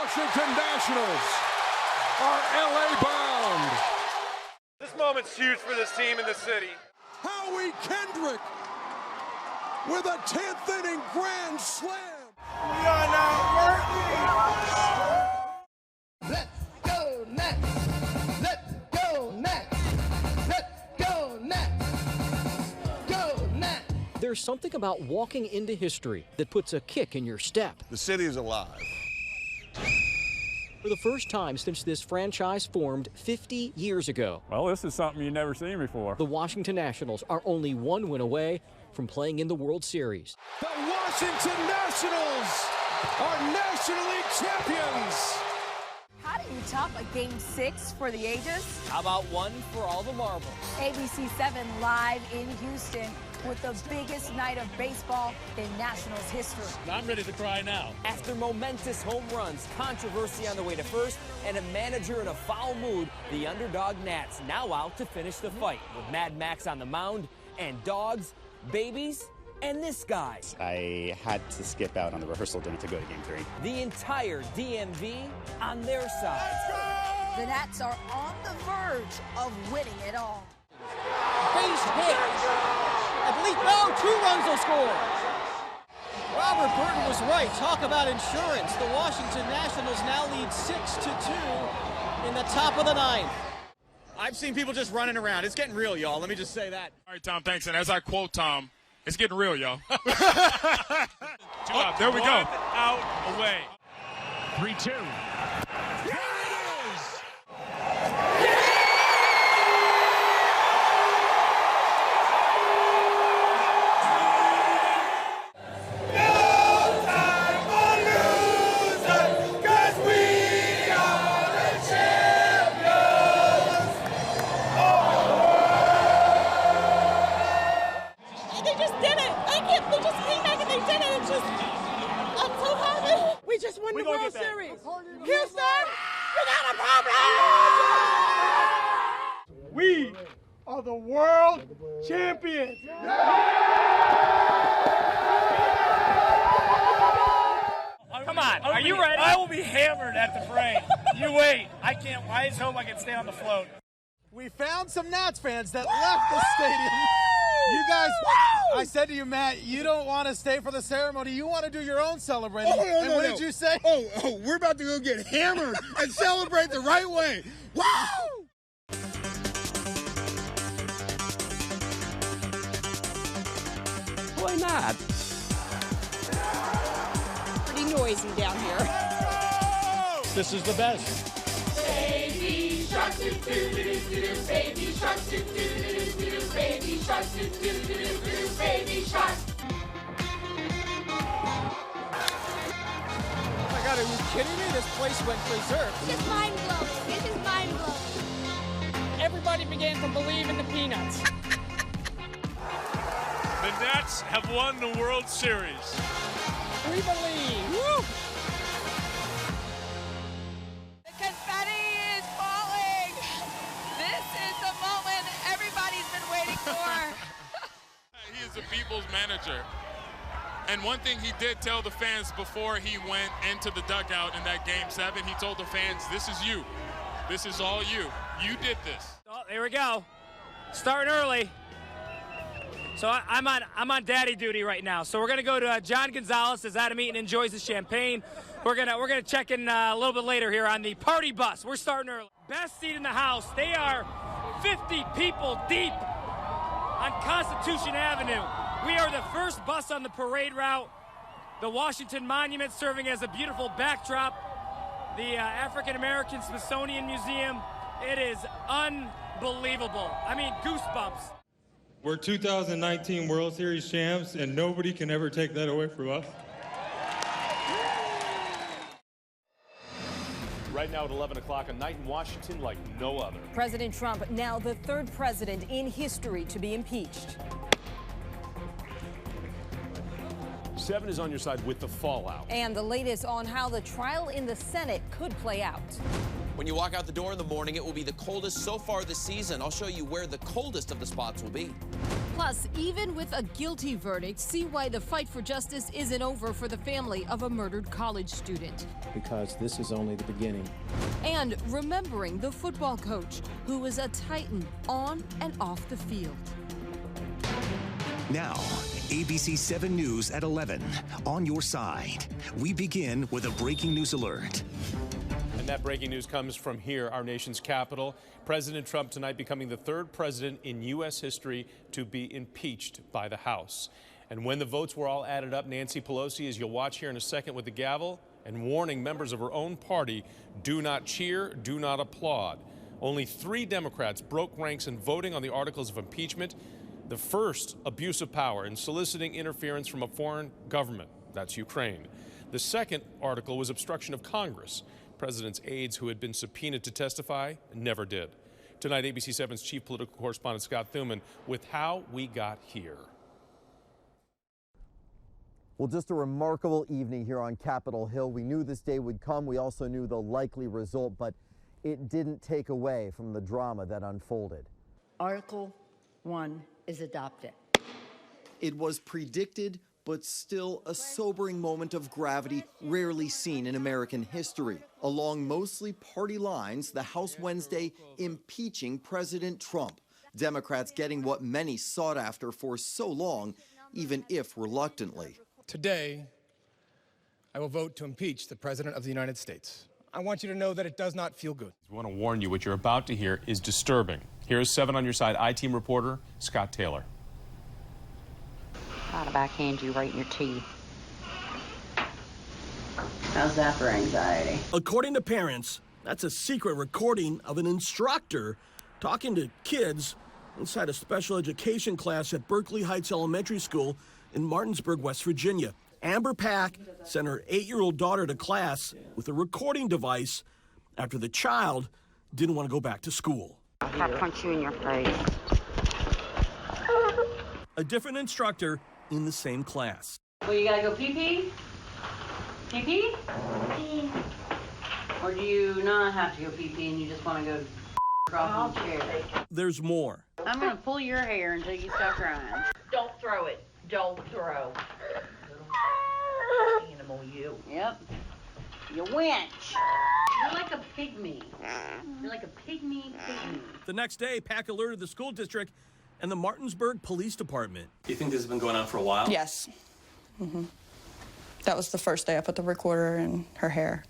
Washington Nationals are LA bound. This moment's huge for this team and the city. Howie Kendrick with a 10th inning grand slam. We are now working. Let's go Nats! Let's go Nats! Let's go Nats! Go Nats! There's something about walking into history that puts a kick in your step. The city is alive. For the first time since this franchise formed 50 years ago. Well, this is something you've never seen before. The Washington Nationals are only one win away from playing in the World Series. The Washington Nationals are National League champions. How do you top a Game 6 for the ages? How about one for all the marbles? ABC 7 live in Houston with the biggest night of baseball in Nationals history. I'm ready to cry now. After momentous home runs, controversy on the way to first, and a manager in a foul mood, the underdog Nats now out to finish the fight with Mad Max on the mound and dogs, babies, and this guy. I had to skip out on the rehearsal dinner to go to Game 3. The entire DMV on their side. The Nats are on the verge of winning it all. Base hit. I believe, no, 2 runs will score. Robert Burton was right. Talk about insurance. The Washington Nationals now lead 6-2 in the top of the 9th. I've seen people just running around. It's getting real, y'all. Let me just say that. All right, Tom, thanks. And as I quote Tom, it's getting real, y'all. There we go. Out, away. 3-2. Win the World Series. Houston, we got a problem. We are the world champions. Come on, are you ready? I will be hammered at the frame. You wait. I just hope I can stay on the float. We found some Nats fans that left the stadium. You guys, I said to you, Matt, you don't want to stay for the ceremony. You want to do your own celebrating. What did you say? Oh, we're about to go get hammered and celebrate the right way. Woo! Why not? Pretty noisy down here. This is the best. Baby shark, doo doo doo doo, baby shark, doo doo doo doo, baby shark, doo doo doo doo, baby shark. Oh my God, are you kidding me? This place went berserk. This is mind-blowing. This is mind-blowing. Everybody began to believe in the Peanuts. The Nats have won the World Series. We believe. Woo! The confetti is falling. This is the moment everybody's been waiting for. He is the people's manager. And one thing he did tell the fans before he went into the dugout in that Game 7, he told the fans, this is you. This is all you. You did this. Oh, there we go. Starting early. So I'm on daddy duty right now. So we're gonna go to John Gonzalez as Adam Eaton enjoys his champagne. We're gonna check in a little bit later here on the party bus. We're starting early. Best seat in the house. They are 50 people deep on Constitution Avenue. We are the first bus on the parade route. The Washington Monument serving as a beautiful backdrop. The African American Smithsonian Museum. It is unbelievable. I mean, goosebumps. We're 2019 World Series champs, and nobody can ever take that away from us. Right now at 11 o'clock, a night in Washington like no other. President Trump, now the 3rd president in history to be impeached. 7 is on your side with the fallout. And the latest on how the trial in the Senate could play out. When you walk out the door in the morning, it will be the coldest so far this season. I'll show you where the coldest of the spots will be. Plus, even with a guilty verdict, see why the fight for justice isn't over for the family of a murdered college student. Because this is only the beginning. And remembering the football coach who was a titan on and off the field. Now, ABC 7 News at 11. On your side. We begin with a breaking news alert. And that breaking news comes from here, our nation's capital. President Trump tonight becoming the third president in U.S. history to be impeached by the House. And when the votes were all added up, Nancy Pelosi, as you'll watch here in a second with the gavel, and warning members of her own party, do not cheer, do not applaud. Only 3 Democrats broke ranks in voting on the articles of impeachment. The first, abuse of power and soliciting interference from a foreign government. That's Ukraine. The second article was obstruction of Congress. President's aides who had been subpoenaed to testify never did. Tonight, ABC 7's chief political correspondent Scott Thuman with how we got here. Well, just a remarkable evening here on Capitol Hill. We knew this day would come. We also knew the likely result, but it didn't take away from the drama that unfolded. Article 1 is adopted. It was predicted, but still a sobering moment of gravity rarely seen in American history. Along mostly party lines, the House Wednesday impeaching President Trump. Democrats getting what many sought after for so long, even if reluctantly. Today, I will vote to impeach the President of the United States. I want you to know that it does not feel good. I want to warn you, what you're about to hear is disturbing. Here's 7 on your side, I-Team reporter Scott Taylor. Try to backhand you right in your teeth. How's that for anxiety? According to parents, that's a secret recording of an instructor talking to kids inside a special education class at Berkeley Heights Elementary School in Martinsburg, West Virginia. Amber Pack sent her 8-year-old daughter to class with a recording device after the child didn't want to go back to school. I'll punch you in your face. A different instructor in the same class. Well, you gotta go pee-pee? Pee-pee? Or do you not have to go pee-pee and you just want to go across the chair? There's more. I'm gonna pull your hair until you stop crying. Don't throw it. Don't throw. Animal, you. Yep. You winch. You're like a pygmy. You're like a pygmy. The next day, Pack alerted the school district and the Martinsburg Police Department. Do you think this has been going on for a while? Yes. That was the first day I put the recorder in her hair.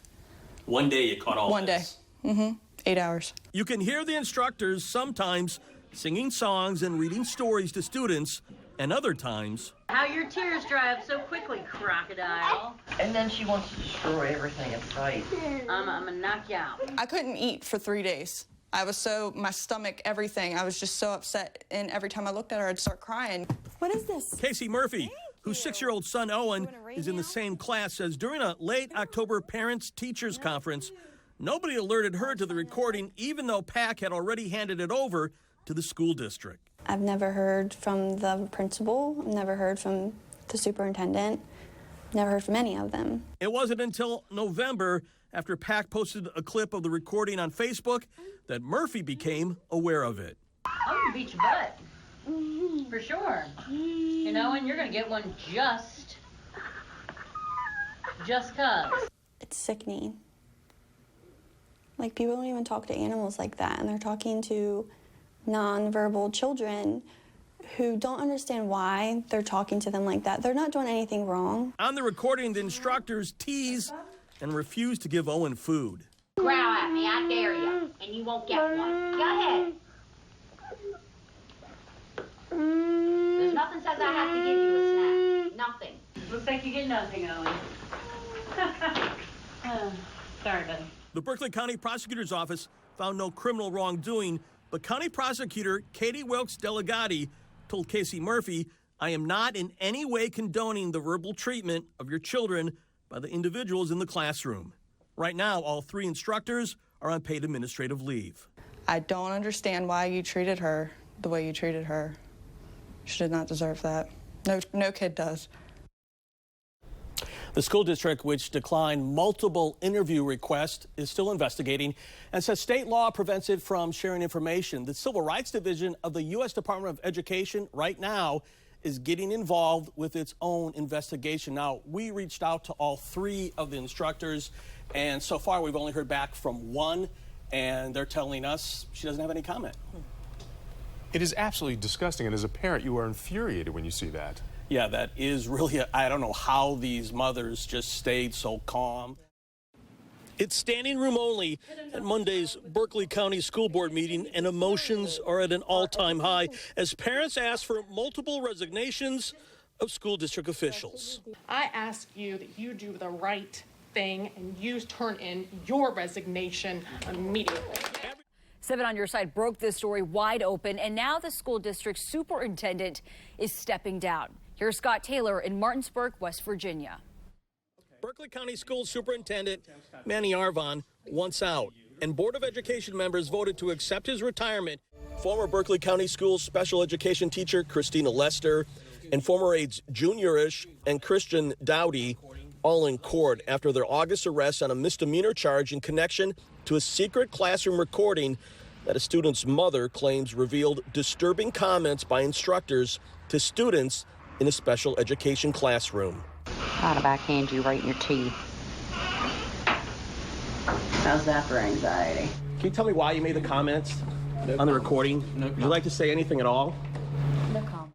One day you caught all One this. day. 8 hours. You can hear the instructors sometimes singing songs and reading stories to students, and other times... How your tears dry up so quickly, crocodile. And then she wants to destroy everything in sight. I'm gonna knock you out. I couldn't eat for 3 days. I was my stomach, everything. I was just so upset, and every time I looked at her, I'd start crying. What is this? Casey Murphy, whose 6-year-old son Owen is in the same class, says during a late October parents-teachers conference, nobody alerted her to the recording, even though Pack had already handed it over to the school district. I've never heard from the principal, never heard from the superintendent, never heard from any of them. It wasn't until November, after Pack posted a clip of the recording on Facebook, that Murphy became aware of it. I'm gonna beat your butt. For sure. You know, and you're gonna get one just cuz. It's sickening. Like, people don't even talk to animals like that, and they're talking to nonverbal children who don't understand why they're talking to them like that. They're not doing anything wrong. On the recording, the instructors tease and refuse to give Owen food. Growl at me, I dare you, and you won't get one. Go ahead. There's nothing says I have to give you a snack. Nothing. Looks like you get nothing, Owen. Sorry, buddy. The Berkeley County Prosecutor's Office found no criminal wrongdoing, but County Prosecutor Katie Wilkes Delegati told Casey Murphy, "I am not in any way condoning the verbal treatment of your children by the individuals in the classroom." Right now, all 3 instructors are on paid administrative leave. I don't understand why you treated her the way you treated her. She did not deserve that. No kid does. The school district, which declined multiple interview requests, is still investigating and says state law prevents it from sharing information. The Civil Rights Division of the U.S. Department of Education right now is getting involved with its own investigation. Now, we reached out to all 3 of the instructors, and so far we've only heard back from 1, and they're telling us she doesn't have any comment. It is absolutely disgusting, and as a parent, you are infuriated when you see that. Yeah, that is really, I don't know how these mothers just stayed so calm. It's standing room only at Monday's Berkeley County School Board meeting, and emotions are at an all-time high as parents ask for multiple resignations of school district officials. I ask you that you do the right thing and you turn in your resignation immediately. 7 on Your Side broke this story wide open, and now the school district superintendent is stepping down. Here's Scott Taylor in Martinsburg, West Virginia. Berkeley County School Superintendent Manny Arvon wants out, and Board of Education members voted to accept his retirement. Former Berkeley County Schools special education teacher Christina Lester and former aides Juniorish and Christian Dowdy all in court after their August arrest on a misdemeanor charge in connection to a secret classroom recording that a student's mother claims revealed disturbing comments by instructors to students in a special education classroom. Try to backhand you right in your teeth. How's that for anxiety? Can you tell me why you made the comments on the recording? Would you like to say anything at all? No comment.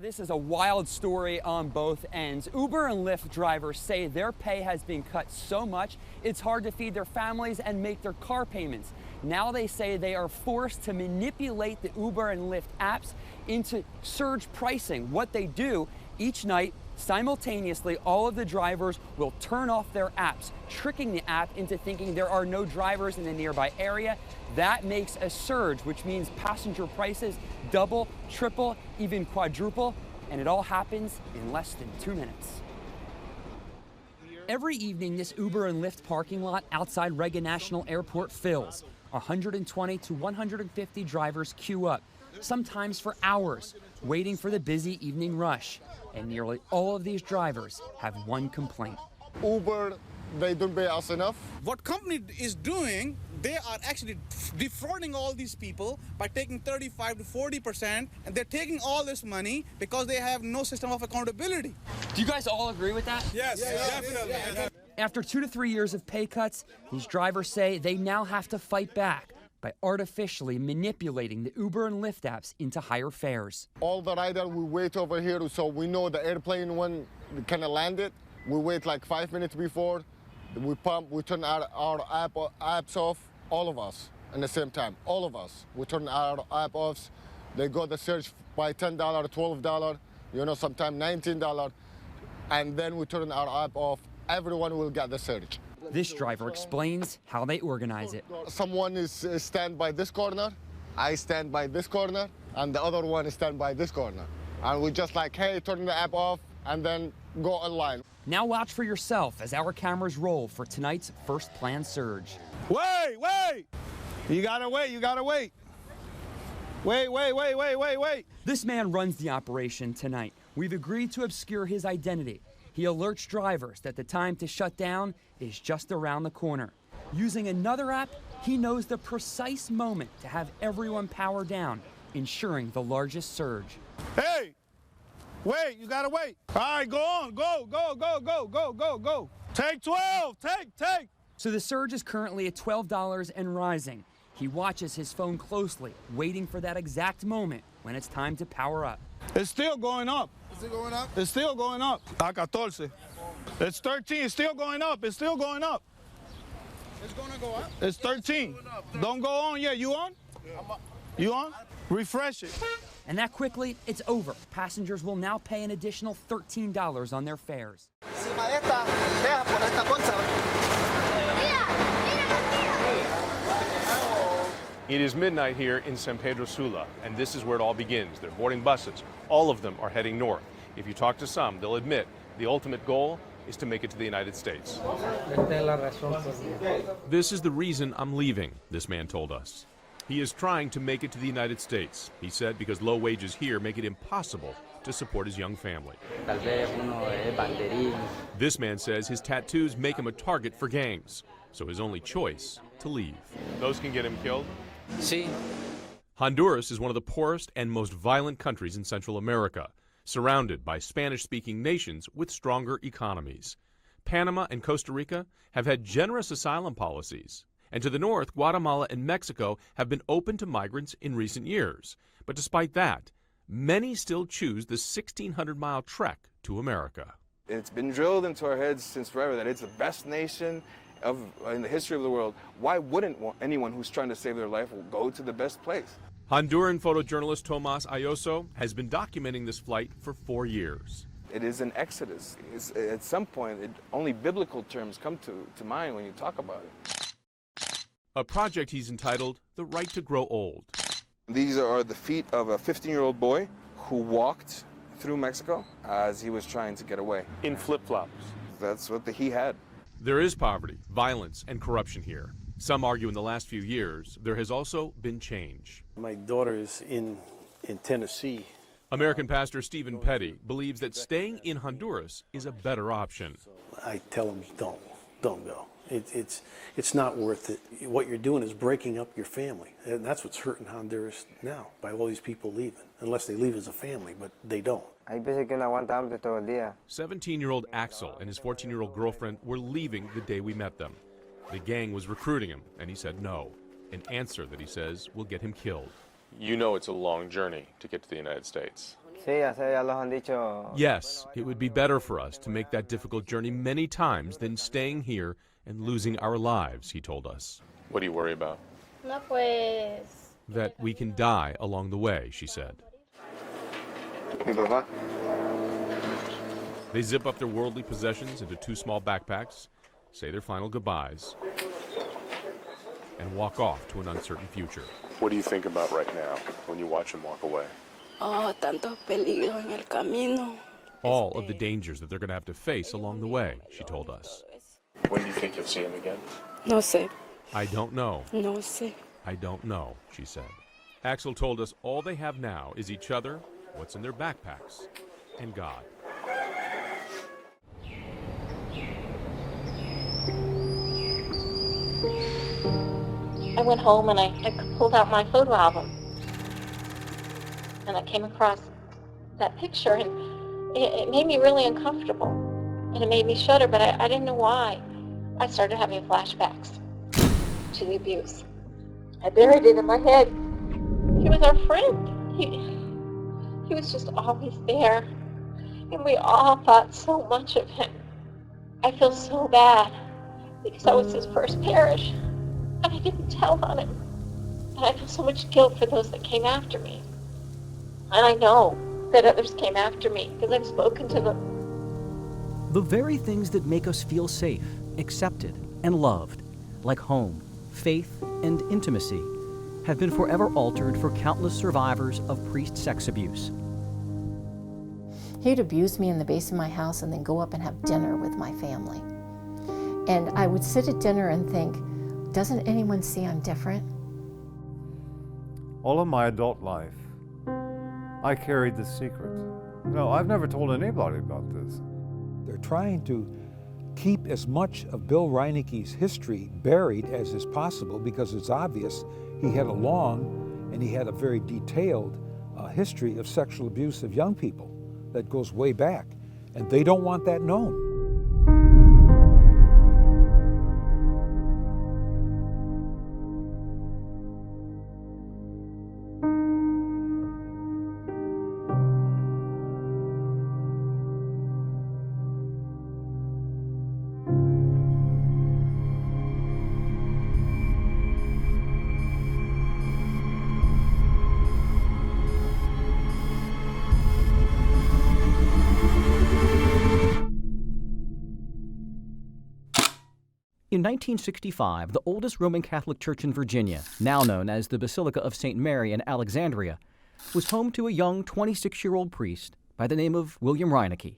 This is a wild story on both ends. Uber and Lyft drivers say their pay has been cut so much it's hard to feed their families and make their car payments. Now they say they are forced to manipulate the Uber and Lyft apps into surge pricing. What they do each night, simultaneously, all of the drivers will turn off their apps, tricking the app into thinking there are no drivers in the nearby area. That makes a surge, which means passenger prices double, triple, even quadruple, and it all happens in less than 2 minutes. Every evening, this Uber and Lyft parking lot outside Reagan National Airport fills. 120 to 150 drivers queue up, sometimes for hours, waiting for the busy evening rush. And nearly all of these drivers have one complaint. Uber, they don't pay us enough. What company is doing, they are actually defrauding all these people by taking 35 to 40%, and they're taking all this money because they have no system of accountability. Do you guys all agree with that? Yes, definitely. After 2 to 3 years of pay cuts, these drivers say they now have to fight back by artificially manipulating the Uber and Lyft apps into higher fares. All the riders, we wait over here, so we know the airplane when kind of landed. We wait like 5 minutes before. We pump, we turn our apps off, all of us, at the same time, all of us. We turn our app off. They got the surge by $10, $12, sometimes $19, and then we turn our app off. Everyone will get the surge. This driver explains how they organize it. Someone is stand by this corner, I stand by this corner, and the other one is stand by this corner. And we just like, hey, turn the app off, and then go online. Now watch for yourself as our cameras roll for tonight's first planned surge. Wait! You gotta wait. Wait. This man runs the operation tonight. We've agreed to obscure his identity. He alerts drivers that the time to shut down is just around the corner. Using another app, he knows the precise moment to have everyone power down, ensuring the largest surge. Hey! Wait, you gotta wait. All right, go on. Go. Take 12, take. So the surge is currently at $12 and rising. He watches his phone closely, waiting for that exact moment when it's time to power up. It's still going up. Is it going up? It's still going up. A 14. It's 13. It's still going up. It's gonna go up? It's 13. Don't go on yet. You on? You on? Refresh it. And that quickly, it's over. Passengers will now pay an additional $13 on their fares. It is midnight here in San Pedro Sula, and this is where it all begins. They're boarding buses. All of them are heading north. If you talk to some, they'll admit the ultimate goal is to make it to the United States. This is the reason I'm leaving, this man told us. He is trying to make it to the United States, he said, because low wages here make it impossible to support his young family. This man says his tattoos make him a target for gangs, so his only choice to leave. Those can get him killed? Sí. Honduras is one of the poorest and most violent countries in Central America, surrounded by Spanish-speaking nations with stronger economies. Panama and Costa Rica have had generous asylum policies. And to the north, Guatemala and Mexico have been open to migrants in recent years. But despite that, many still choose the 1,600-mile trek to America. It's been drilled into our heads since forever that it's the best nation in the history of the world. Why wouldn't anyone who's trying to save their life go to the best place? Honduran photojournalist Tomas Ayoso has been documenting this flight for 4 years. It is an exodus. At some point, only biblical terms come to mind when you talk about it. A project he's entitled The Right to Grow Old. These are the feet of a 15-year-old boy who walked through Mexico as he was trying to get away. In flip-flops. That's what he had. There is poverty, violence, and corruption here. Some argue in the last few years there has also been change. My daughter is in Tennessee. American pastor Stephen Petty believes that staying in Honduras is a better option. I tell them, don't go. It's not worth it. What you're doing is breaking up your family. And that's what's hurting Honduras now, by all these people leaving. Unless they leave as a family, but they don't. 17-year-old Axel and his 14-year-old girlfriend were leaving the day we met them. The gang was recruiting him, and he said no, an answer that he says will get him killed. You know it's a long journey to get to the United States. Yes, it would be better for us to make that difficult journey many times than staying here and losing our lives, he told us. What do you worry about? That we can die along the way, she said. They zip up their worldly possessions into 2 small backpacks, say their final goodbyes, and walk off to an uncertain future. What do you think about right now when you watch him walk away? Oh, tanto peligro en el camino. All of the dangers that they're going to have to face along the way, she told us. When do you think you'll see him again? No sé. I don't know. No sé. I don't know, she said. Axel told us all they have now is each other, what's in their backpacks, and God. I went home and I pulled out my photo album. And I came across that picture, and it made me really uncomfortable. And it made me shudder, but I didn't know why. I started having flashbacks to the abuse. I buried it in my head. He was our friend. He was just always there. And we all thought so much of him. I feel so bad because I was his first parish. And I didn't tell on him. And I feel so much guilt for those that came after me. And I know that others came after me because I've spoken to them. The very things that make us feel safe, accepted, and loved, like home, faith, and intimacy, have been forever altered for countless survivors of priest sex abuse. He'd abuse me in the basement of my house and then go up and have dinner with my family. And I would sit at dinner and think, doesn't anyone see I'm different? All of my adult life, I carried this secret. No, I've never told anybody about this. They're trying to keep as much of Bill Reineke's history buried as is possible because it's obvious he had a long and he had a very detailed history of sexual abuse of young people that goes way back, and they don't want that known. In 1965, the oldest Roman Catholic church in Virginia, now known as the Basilica of St. Mary in Alexandria, was home to a young 26-year-old priest by the name of William Reineke.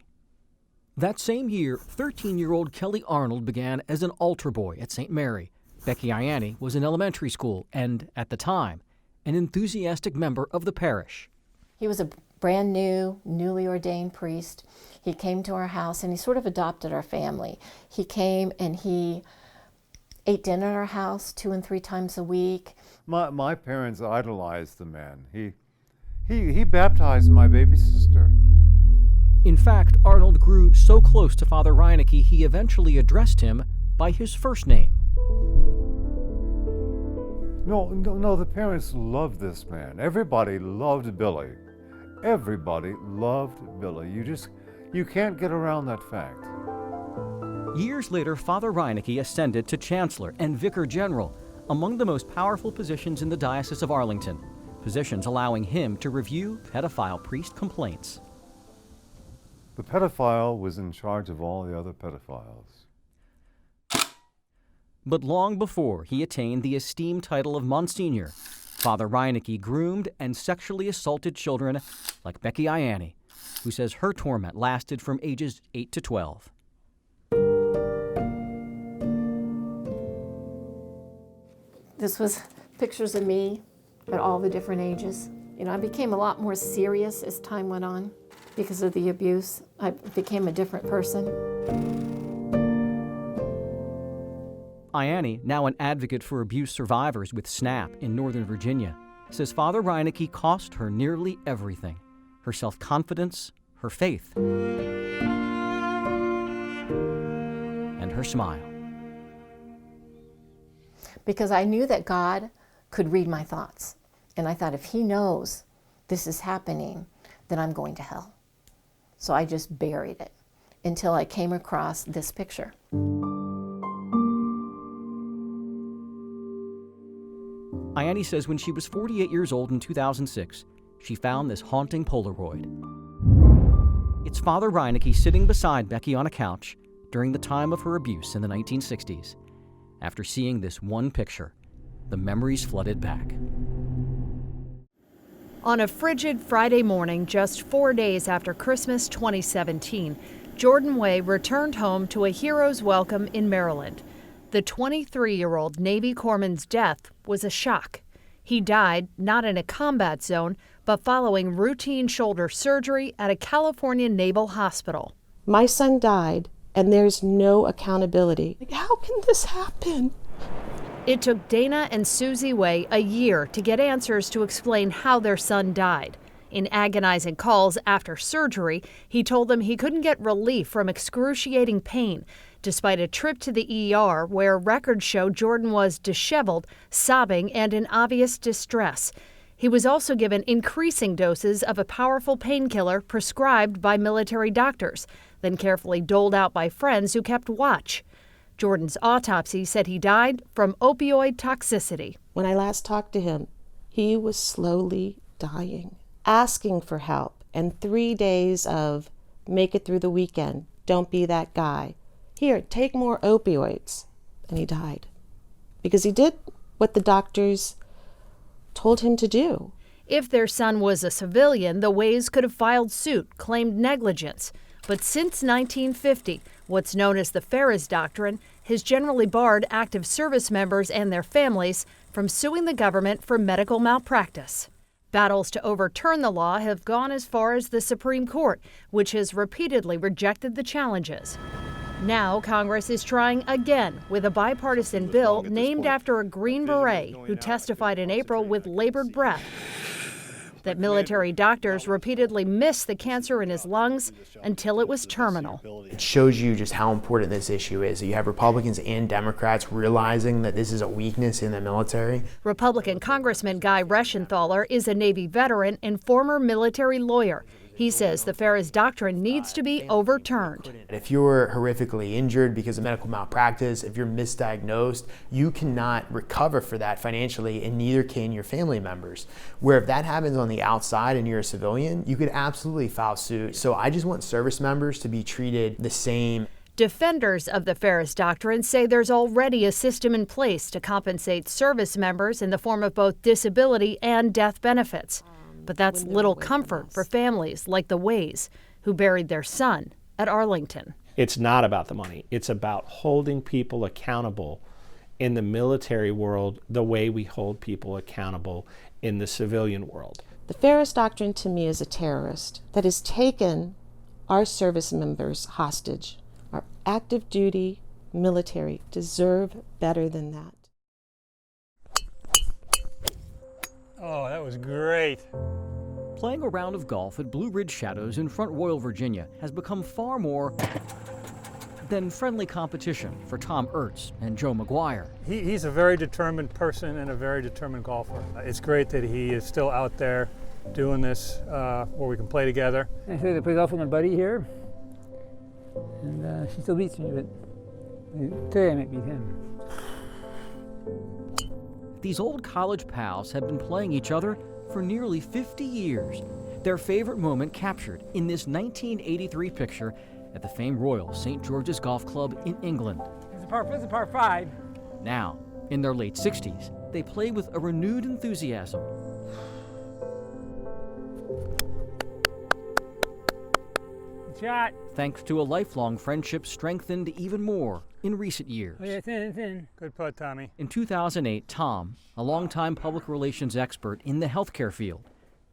That same year, 13-year-old Kelly Arnold began as an altar boy at St. Mary, Becky Ianni was in elementary school and, at the time, an enthusiastic member of the parish. He was a brand new, newly ordained priest. He came to our house and he sort of adopted our family. He came and he ate dinner at our house 2 and 3 times a week. My parents idolized the man. He baptized my baby sister. In fact, Arnold grew so close to Father Reinecke he eventually addressed him by his first name. No, the parents loved this man. Everybody loved Billy. Everybody loved Billy. You can't get around that fact. Years later, Father Reinecke ascended to Chancellor and Vicar General, among the most powerful positions in the Diocese of Arlington, positions allowing him to review pedophile priest complaints. The pedophile was in charge of all the other pedophiles. But long before he attained the esteemed title of Monsignor, Father Reinecke groomed and sexually assaulted children like Becky Ianni, who says her torment lasted from ages 8 to 12. This was pictures of me at all the different ages. I became a lot more serious as time went on because of the abuse. I became a different person. Ianni, now an advocate for abuse survivors with SNAP in Northern Virginia, says Father Reinecke cost her nearly everything: her self-confidence, her faith, and her smile. Because I knew that God could read my thoughts. And I thought, if he knows this is happening, then I'm going to hell. So I just buried it until I came across this picture. Ianni says when she was 48 years old in 2006, she found this haunting Polaroid. It's Father Reinecke sitting beside Becky on a couch during the time of her abuse in the 1960s. After seeing this one picture, the memories flooded back. On a frigid Friday morning, just 4 days after Christmas 2017, Jordan Way returned home to a hero's welcome in Maryland. The 23-year-old Navy corpsman's death was a shock. He died not in a combat zone, but following routine shoulder surgery at a California naval hospital. My son died, and there's no accountability. How can this happen? It took Dana and Susie Way a year to get answers to explain how their son died. In agonizing calls after surgery, he told them he couldn't get relief from excruciating pain, despite a trip to the ER where records show Jordan was disheveled, sobbing, and in obvious distress. He was also given increasing doses of a powerful painkiller prescribed by military doctors, then carefully doled out by friends who kept watch. Jordan's autopsy said he died from opioid toxicity. When I last talked to him, he was slowly dying, asking for help, and 3 days of make it through the weekend, don't be that guy. Here, take more opioids. And he died. Because he did what the doctors told him to do. If their son was a civilian, the Ways could have filed suit, claimed negligence. But since 1950, what's known as the Ferris Doctrine has generally barred active service members and their families from suing the government for medical malpractice. Battles to overturn the law have gone as far as the Supreme Court, which has repeatedly rejected the challenges. Now Congress is trying again with a bipartisan bill named after a Green Beret who testified in April with labored breath that military doctors repeatedly missed the cancer in his lungs until it was terminal. It shows you just how important this issue is. You have Republicans and Democrats realizing that this is a weakness in the military. Republican Congressman Guy Reschenthaler is a Navy veteran and former military lawyer. He says the Ferris Doctrine needs to be overturned. If you're horrifically injured because of medical malpractice, if you're misdiagnosed, you cannot recover for that financially, and neither can your family members. Where if that happens on the outside and you're a civilian, you could absolutely file suit. So I just want service members to be treated the same. Defenders of the Ferris Doctrine say there's already a system in place to compensate service members in the form of both disability and death benefits. But that's little comfort for families like the Ways, who buried their son at Arlington. It's not about the money. It's about holding people accountable in the military world the way we hold people accountable in the civilian world. The Ferris Doctrine to me is a terrorist that has taken our service members hostage. Our active duty military deserve better than that. Oh, that was great. Playing a round of golf at Blue Ridge Shadows in Front Royal, Virginia has become far more than friendly competition for Tom Ertz and Joe McGuire. He's a very determined person and a very determined golfer. It's great that he is still out there doing this where we can play together. I started to play golf with my buddy here, and she still beats me, but today I might beat him. These old college pals have been playing each other for nearly 50 years. Their favorite moment captured in this 1983 picture at the famed Royal St. George's Golf Club in England. It's a par 5. Now, in their late 60s, they play with a renewed enthusiasm. Shot. Thanks to a lifelong friendship strengthened even more in recent years. Oh yeah, it's in. Good putt, Tommy. In 2008, Tom, a longtime public relations expert in the healthcare field,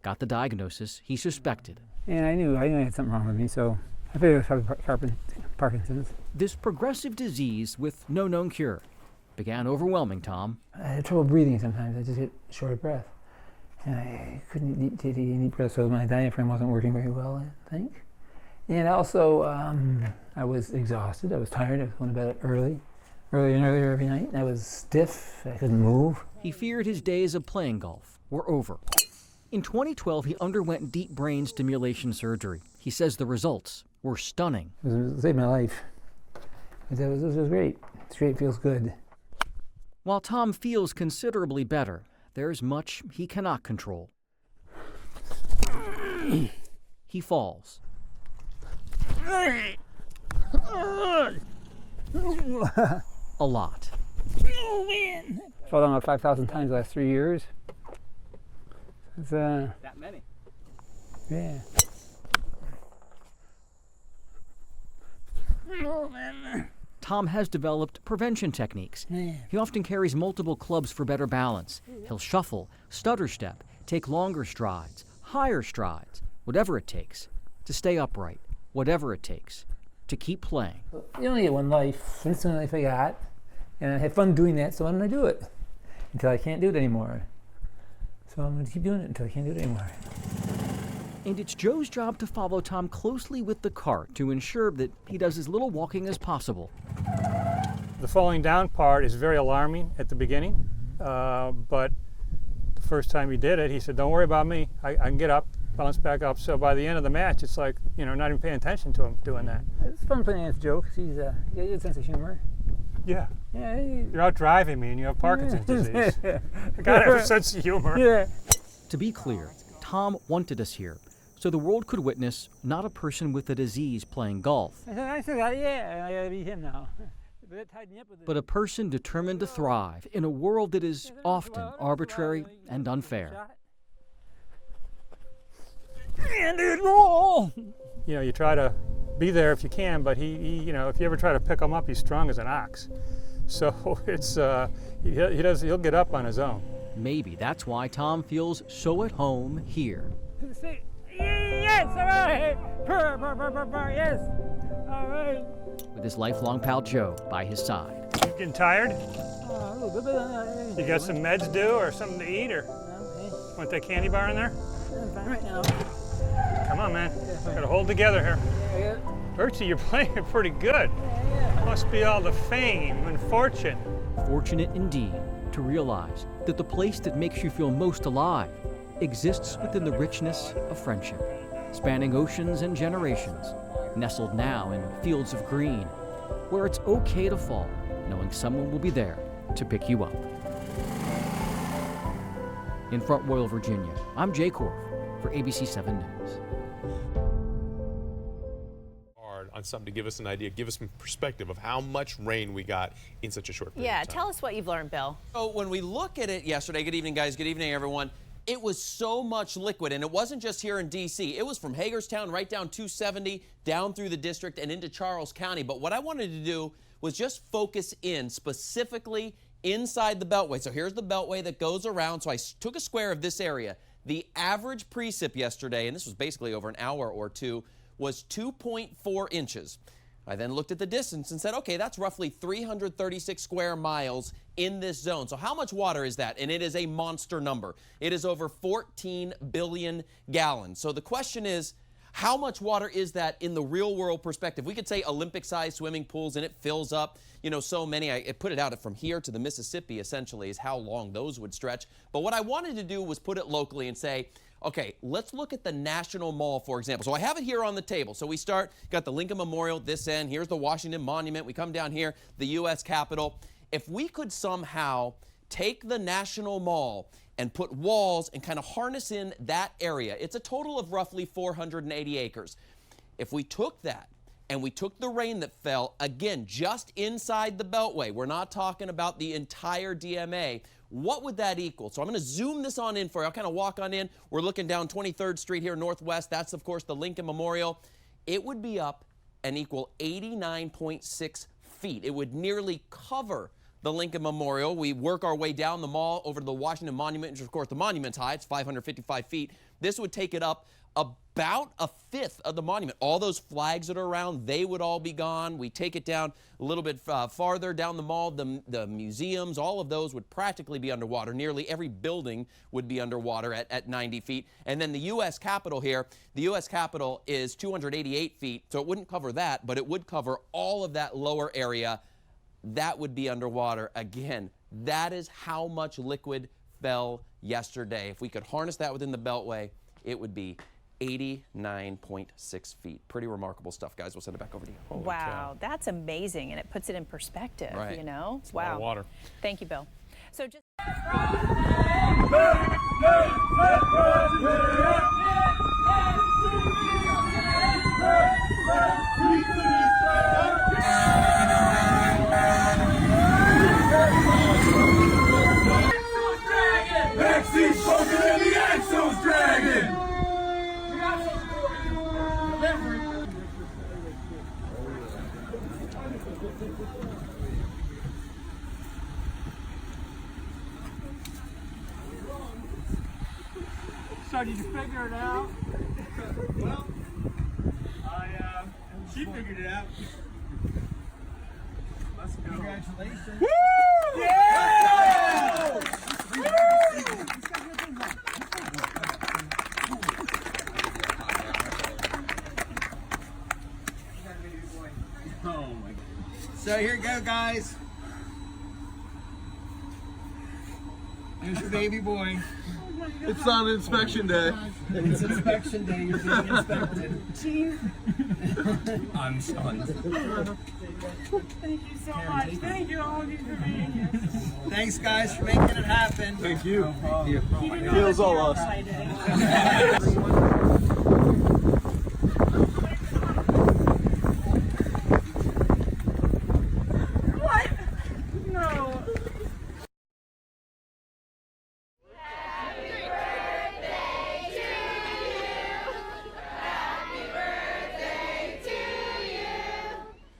got the diagnosis he suspected. And I knew I had something wrong with me, so I figured it was probably Parkinson's. This progressive disease with no known cure began overwhelming Tom. I had trouble breathing sometimes. I just get short of breath. And I couldn't take any deep breath, so my diaphragm wasn't working very well, I think. And also, I was exhausted. I was tired. I was going to bed earlier and earlier every night. I was stiff. I couldn't move. He feared his days of playing golf were over. In 2012, he underwent deep brain stimulation surgery. He says the results were stunning. It saved my life. It was great. It's great. It feels good. While Tom feels considerably better, there's much he cannot control. He falls. A lot. Oh, man. I fell down about 5,000 times the last 3 years. It's, that many? Yeah. Oh, man. Tom has developed prevention techniques. He often carries multiple clubs for better balance. He'll shuffle, stutter step, take longer strides, higher strides, whatever it takes to stay upright, whatever it takes to keep playing. You only get one life. That's the only life I got. And I had fun doing that, so why don't I do it? Until I can't do it anymore. So I'm going to keep doing it until I can't do it anymore. And it's Joe's job to follow Tom closely with the cart to ensure that he does as little walking as possible. The falling down part is very alarming at the beginning, but the first time he did it, he said, "Don't worry about me. I can get up, bounce back up." So by the end of the match, it's like, not even paying attention to him doing that. It's fun playing with jokes. He's got a good sense of humor. Yeah. Yeah. You're out driving me and you have Parkinson's disease. I gotta have a sense of humor. Yeah. To be clear, Tom wanted us here so the world could witness not a person with a disease playing golf, I still got it. Yeah, I gotta beat him now. but a person determined to thrive in a world that is often arbitrary and unfair. And it roll. You try to be there if you can, but he if you ever try to pick him up, he's strong as an ox. So it's he'll get up on his own. Maybe that's why Tom feels so at home here. Yes, all right. Purr, yes. All right. With his lifelong pal Joe by his side. You getting tired? You got some meds due or something to eat, or want that candy bar in there? I'm fine right now. Come on, man. Gotta hold together here. Bertie, you're playing pretty good. Must be all the fame and fortune. Fortunate indeed to realize that the place that makes you feel most alive exists within the richness of friendship, spanning oceans and generations, nestled now in fields of green, where it's okay to fall, knowing someone will be there to pick you up. In Front Royal, Virginia, I'm Jay Korf for ABC 7 News. On something to give us an idea, give us some perspective of how much rain we got in such a short period Yeah, of time. tell us what you've learned, Bill. So when we look at it yesterday, good evening, guys, good evening, everyone, it was so much liquid, and it wasn't just here in D.C. It was from Hagerstown right down 270, down through the district and into Charles County. But what I wanted to do was just focus in specifically inside the Beltway. So here's the Beltway that goes around. So I took a square of this area. The average precip yesterday, and this was basically over an hour or two, was 2.4 inches. I then looked at the distance and said, okay, that's roughly 336 square miles in this zone. So how much water is that? And it is a monster number. It is over 14 billion gallons. So the question is, how much water is that in the real world perspective? We could say Olympic-sized swimming pools and it fills up, so many. I put it out from here to the Mississippi, essentially, is how long those would stretch. But what I wanted to do was put it locally and say, okay, let's look at the National Mall, for example. So I have it here on the table. So we got the Lincoln Memorial this end. Here's the Washington Monument. We come down here, the U.S. Capitol. If we could somehow take the National Mall and put walls and kind of harness in that area, it's a total of roughly 480 acres. If we took that and we took the rain that fell, again, just inside the Beltway, we're not talking about the entire DMA, what would that equal? So I'm going to zoom this on in for you. I'll kind of walk on in. We're looking down 23rd Street here, Northwest. That's, of course, the Lincoln Memorial. It would be up and equal 89.6 feet. It would nearly cover the Lincoln Memorial. We work our way down the mall over to the Washington Monument, which, of course, the monument's high. It's 555 feet. This would take it up about a fifth of the monument. All those flags that are around, they would all be gone. We take it down a little bit farther down the mall. The museums, all of those would practically be underwater. Nearly every building would be underwater at 90 feet. And then the U.S. Capitol here, the U.S. Capitol is 288 feet, so it wouldn't cover that, but it would cover all of that lower area. That would be underwater. Again, that is how much liquid fell yesterday. If we could harness that within the Beltway, it would be 89.6 feet. Pretty remarkable stuff, guys. We'll send it back over to you. Wow, that's amazing, and it puts it in perspective, Right. It's wow. A lot of water. Thank you, Bill. So just Backseat smoking and the axle's dragging. So did you figure it out? Well, she figured it out. Let's go. Congratulations. Woo! Yeah! Woo! Oh my God. So here you go, guys. Here's your baby boy. It's on inspection day. It's inspection day. You're being inspected. I'm stunned. Thank you so much. Thank you all of you for being here. Thanks, guys, for making it happen. Thank you. Thank you. Feels all us. What? No.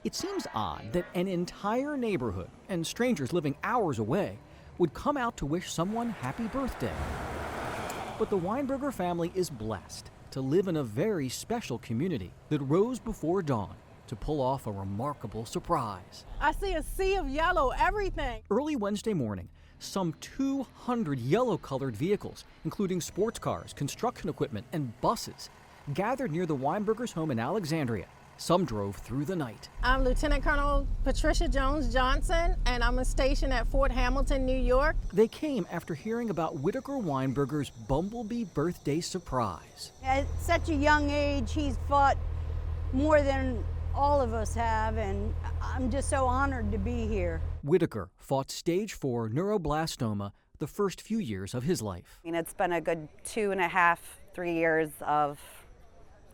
It seems odd that an entire neighborhood and strangers living hours away would come out to wish someone happy birthday. But the Weinberger family is blessed to live in a very special community that rose before dawn to pull off a remarkable surprise. I see a sea of yellow, everything. Early Wednesday morning, some 200 yellow-colored vehicles, including sports cars, construction equipment, and buses, gathered near the Weinbergers' home in Alexandria. Some drove through the night. I'm Lieutenant Colonel Patricia Jones Johnson, and I'm stationed at Fort Hamilton, New York. They came after hearing about Whitaker Weinberger's bumblebee birthday surprise. At such a young age, he's fought more than all of us have, and I'm just so honored to be here. Whitaker fought stage 4 neuroblastoma the first few years of his life. It's been a good 2.5, 3 years of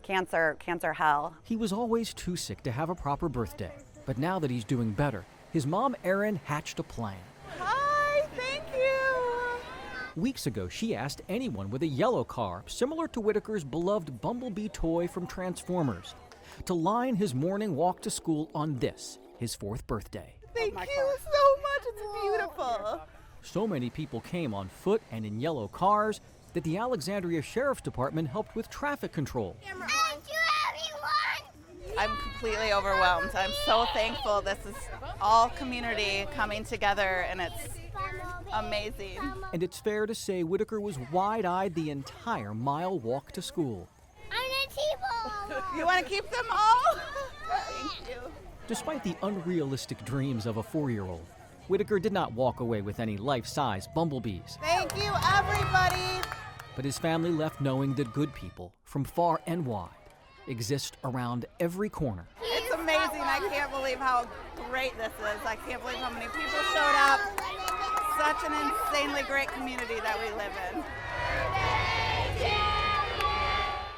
cancer hell. He was always too sick to have a proper birthday, but now that he's doing better, his mom Erin hatched a plan. Hi, thank you. Weeks ago, she asked anyone with a yellow car, similar to Whitaker's beloved bumblebee toy from Transformers, to line his morning walk to school on this, his 4th birthday. Thank you so much. It's beautiful. So many people came on foot and in yellow cars that the Alexandria Sheriff's Department helped with traffic control. I'm completely overwhelmed. I'm so thankful. This is all community coming together, and it's amazing. And it's fair to say Whitaker was wide-eyed the entire mile walk to school. You want to keep them all? Thank you. Despite the unrealistic dreams of a 4-year-old, Whitaker did not walk away with any life-size bumblebees. Thank you, everybody. But his family left knowing that good people from far and wide exist around every corner. It's amazing. I can't believe how great this is. I can't believe how many people showed up. Such an insanely great community that we live in.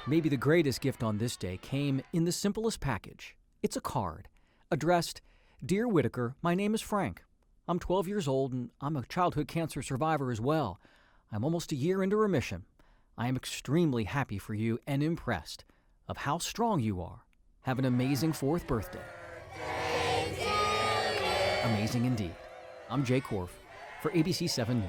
Maybe the greatest gift on this day came in the simplest package. It's a card addressed, "Dear Whitaker, my name is Frank. I'm 12 years old and I'm a childhood cancer survivor as well. I'm almost a year into remission. I am extremely happy for you and impressed of how strong you are. Have an amazing 4th birthday." Amazing indeed. I'm Jay Korf for ABC 7 News.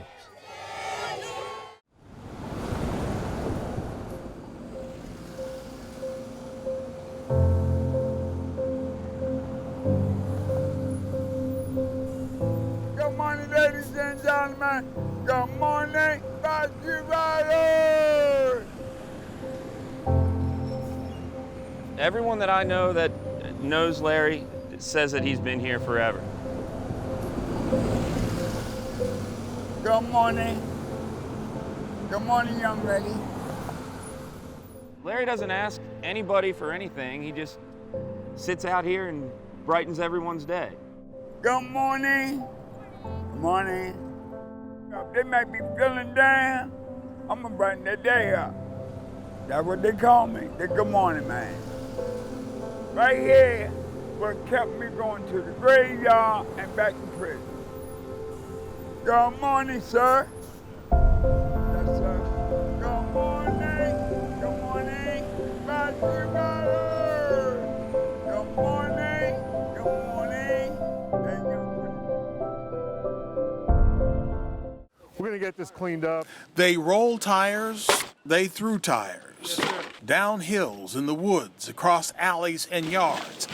Good morning, ladies and gentlemen. Good morning, Basket Riders. Everyone that I know that knows Larry says that he's been here forever. Good morning. Good morning, young lady. Larry doesn't ask anybody for anything. He just sits out here and brightens everyone's day. Good morning. Good morning. If they might be feeling down, I'm gonna brighten their day up. That's what they call me, the good morning man. Right here, what kept me going to the graveyard and back to prison. Good morning, sir. Yes, sir. Good morning. Good morning, Basket Riders. Good morning. Good morning. And We're going to get this cleaned up. They rolled tires, they threw tires. Down hills, in the woods, across alleys and yards.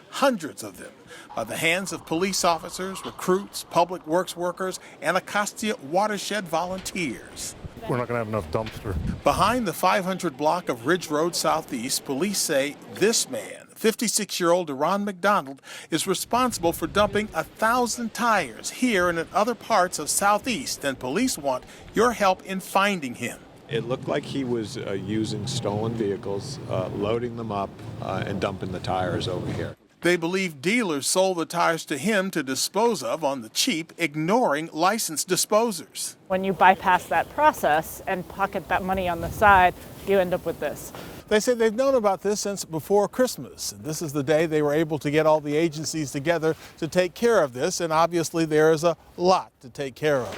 Hundreds of them by the hands of police officers, recruits, public works workers, and Anacostia watershed volunteers. We're not going to have enough dumpster. Behind the 500 block of Ridge Road Southeast, police say this man, 56-year-old Deron McDonald, is responsible for dumping 1,000 tires here and in other parts of Southeast, and police want your help in finding him. It looked like he was using stolen vehicles, loading them up, and dumping the tires over here. They believe dealers sold the tires to him to dispose of on the cheap, ignoring licensed disposers. When you bypass that process and pocket that money on the side, you end up with this. They say they've known about this since before Christmas. And this is the day they were able to get all the agencies together to take care of this, and obviously there is a lot to take care of.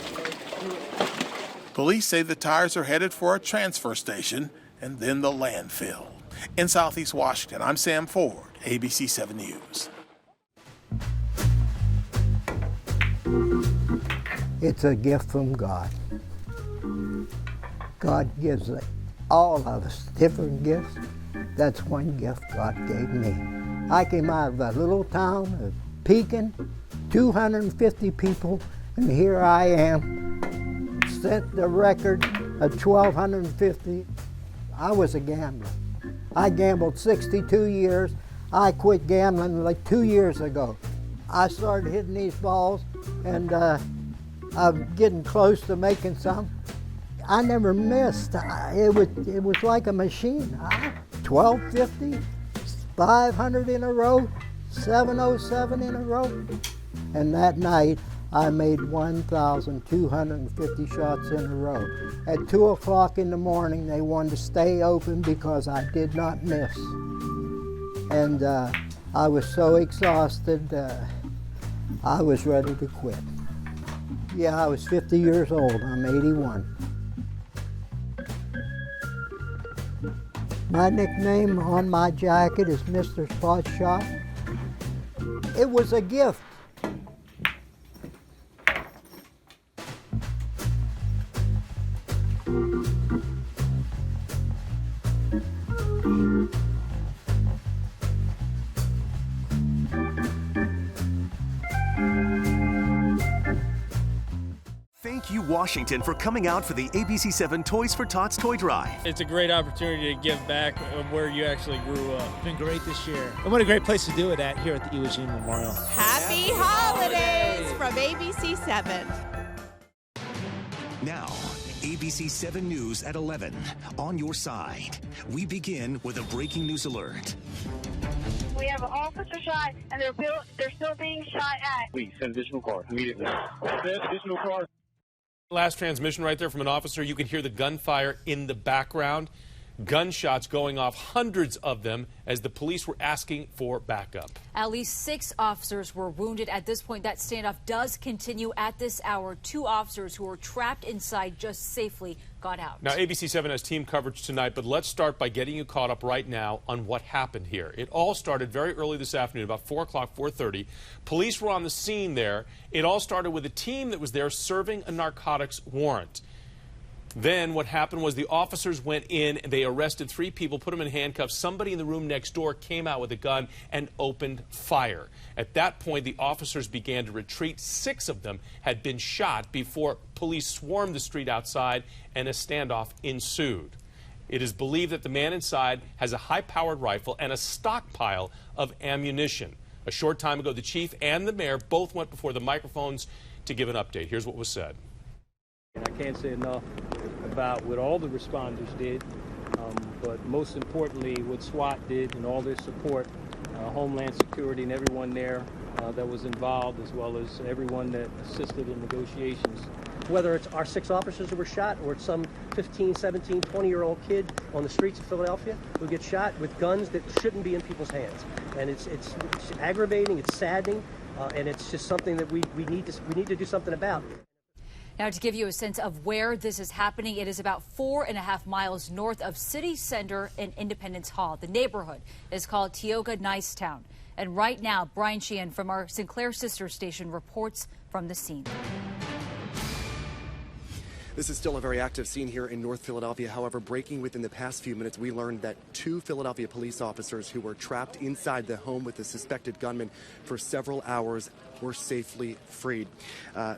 Police say the tires are headed for a transfer station and then the landfill. In Southeast Washington, I'm Sam Ford, ABC 7 News. It's a gift from God. God gives all of us different gifts. That's one gift God gave me. I came out of a little town of Pekin, 250 people, and here I am, set the record of 1,250. I was a gambler. I gambled 62 years. I quit gambling like 2 years ago. I started hitting these balls, and I'm getting close to making some. I never missed. It was like a machine. 1250, 500 in a row, 707 in a row. And that night, I made 1,250 shots in a row. At 2 o'clock in the morning, they wanted to stay open because I did not miss. And I was so exhausted, I was ready to quit. Yeah, I was 50 years old. I'm 81. My nickname on my jacket is Mr. Spot Shot. It was a gift. Thank you, Washington, for coming out for the ABC7 Toys for Tots Toy Drive. It's a great opportunity to give back of where you actually grew up. It's been great this year. And what a great place to do it at here at the Iwo Jima Memorial. Happy holidays from ABC7. Now, ABC7 News at 11. On your side. We begin with a breaking news alert. We have an officer shot, and they're still being shot at. Please send additional cars immediately. Additional cars. Last transmission right there from an officer. You can hear the gunfire in the background. Gunshots going off, hundreds of them, as the police were asking for backup. At least 6 officers were wounded. At this point, that standoff does continue at this hour. 2 officers who were trapped inside just safely got out. Now, ABC7 has team coverage tonight, but let's start by getting you caught up right now on what happened here. It all started very early this afternoon, about 4 o'clock, 4:30. Police were on the scene there. It all started with a team that was there serving a narcotics warrant. Then what happened was the officers went in, they arrested 3 people, put them in handcuffs. Somebody in the room next door came out with a gun and opened fire. At that point, the officers began to retreat. 6 of them had been shot before police swarmed the street outside and a standoff ensued. It is believed that the man inside has a high-powered rifle and a stockpile of ammunition. A short time ago, the chief and the mayor both went before the microphones to give an update. Here's what was said. I can't say enough about what all the responders did, but most importantly what SWAT did and all their support, Homeland Security and everyone there that was involved, as well as everyone that assisted in negotiations. Whether it's our 6 officers who were shot or it's some 15, 17, 20-year-old kid on the streets of Philadelphia who gets shot with guns that shouldn't be in people's hands. And it's aggravating, it's saddening, and it's just something that we need to do something about. Now, to give you a sense of where this is happening, it is about 4.5 miles north of City Center and Independence Hall. The neighborhood is called Tioga Nicetown. And right now, Brian Sheehan from our Sinclair sister station reports from the scene. This is still a very active scene here in North Philadelphia. However, breaking within the past few minutes, we learned that 2 Philadelphia police officers who were trapped inside the home with the suspected gunman for several hours were safely freed.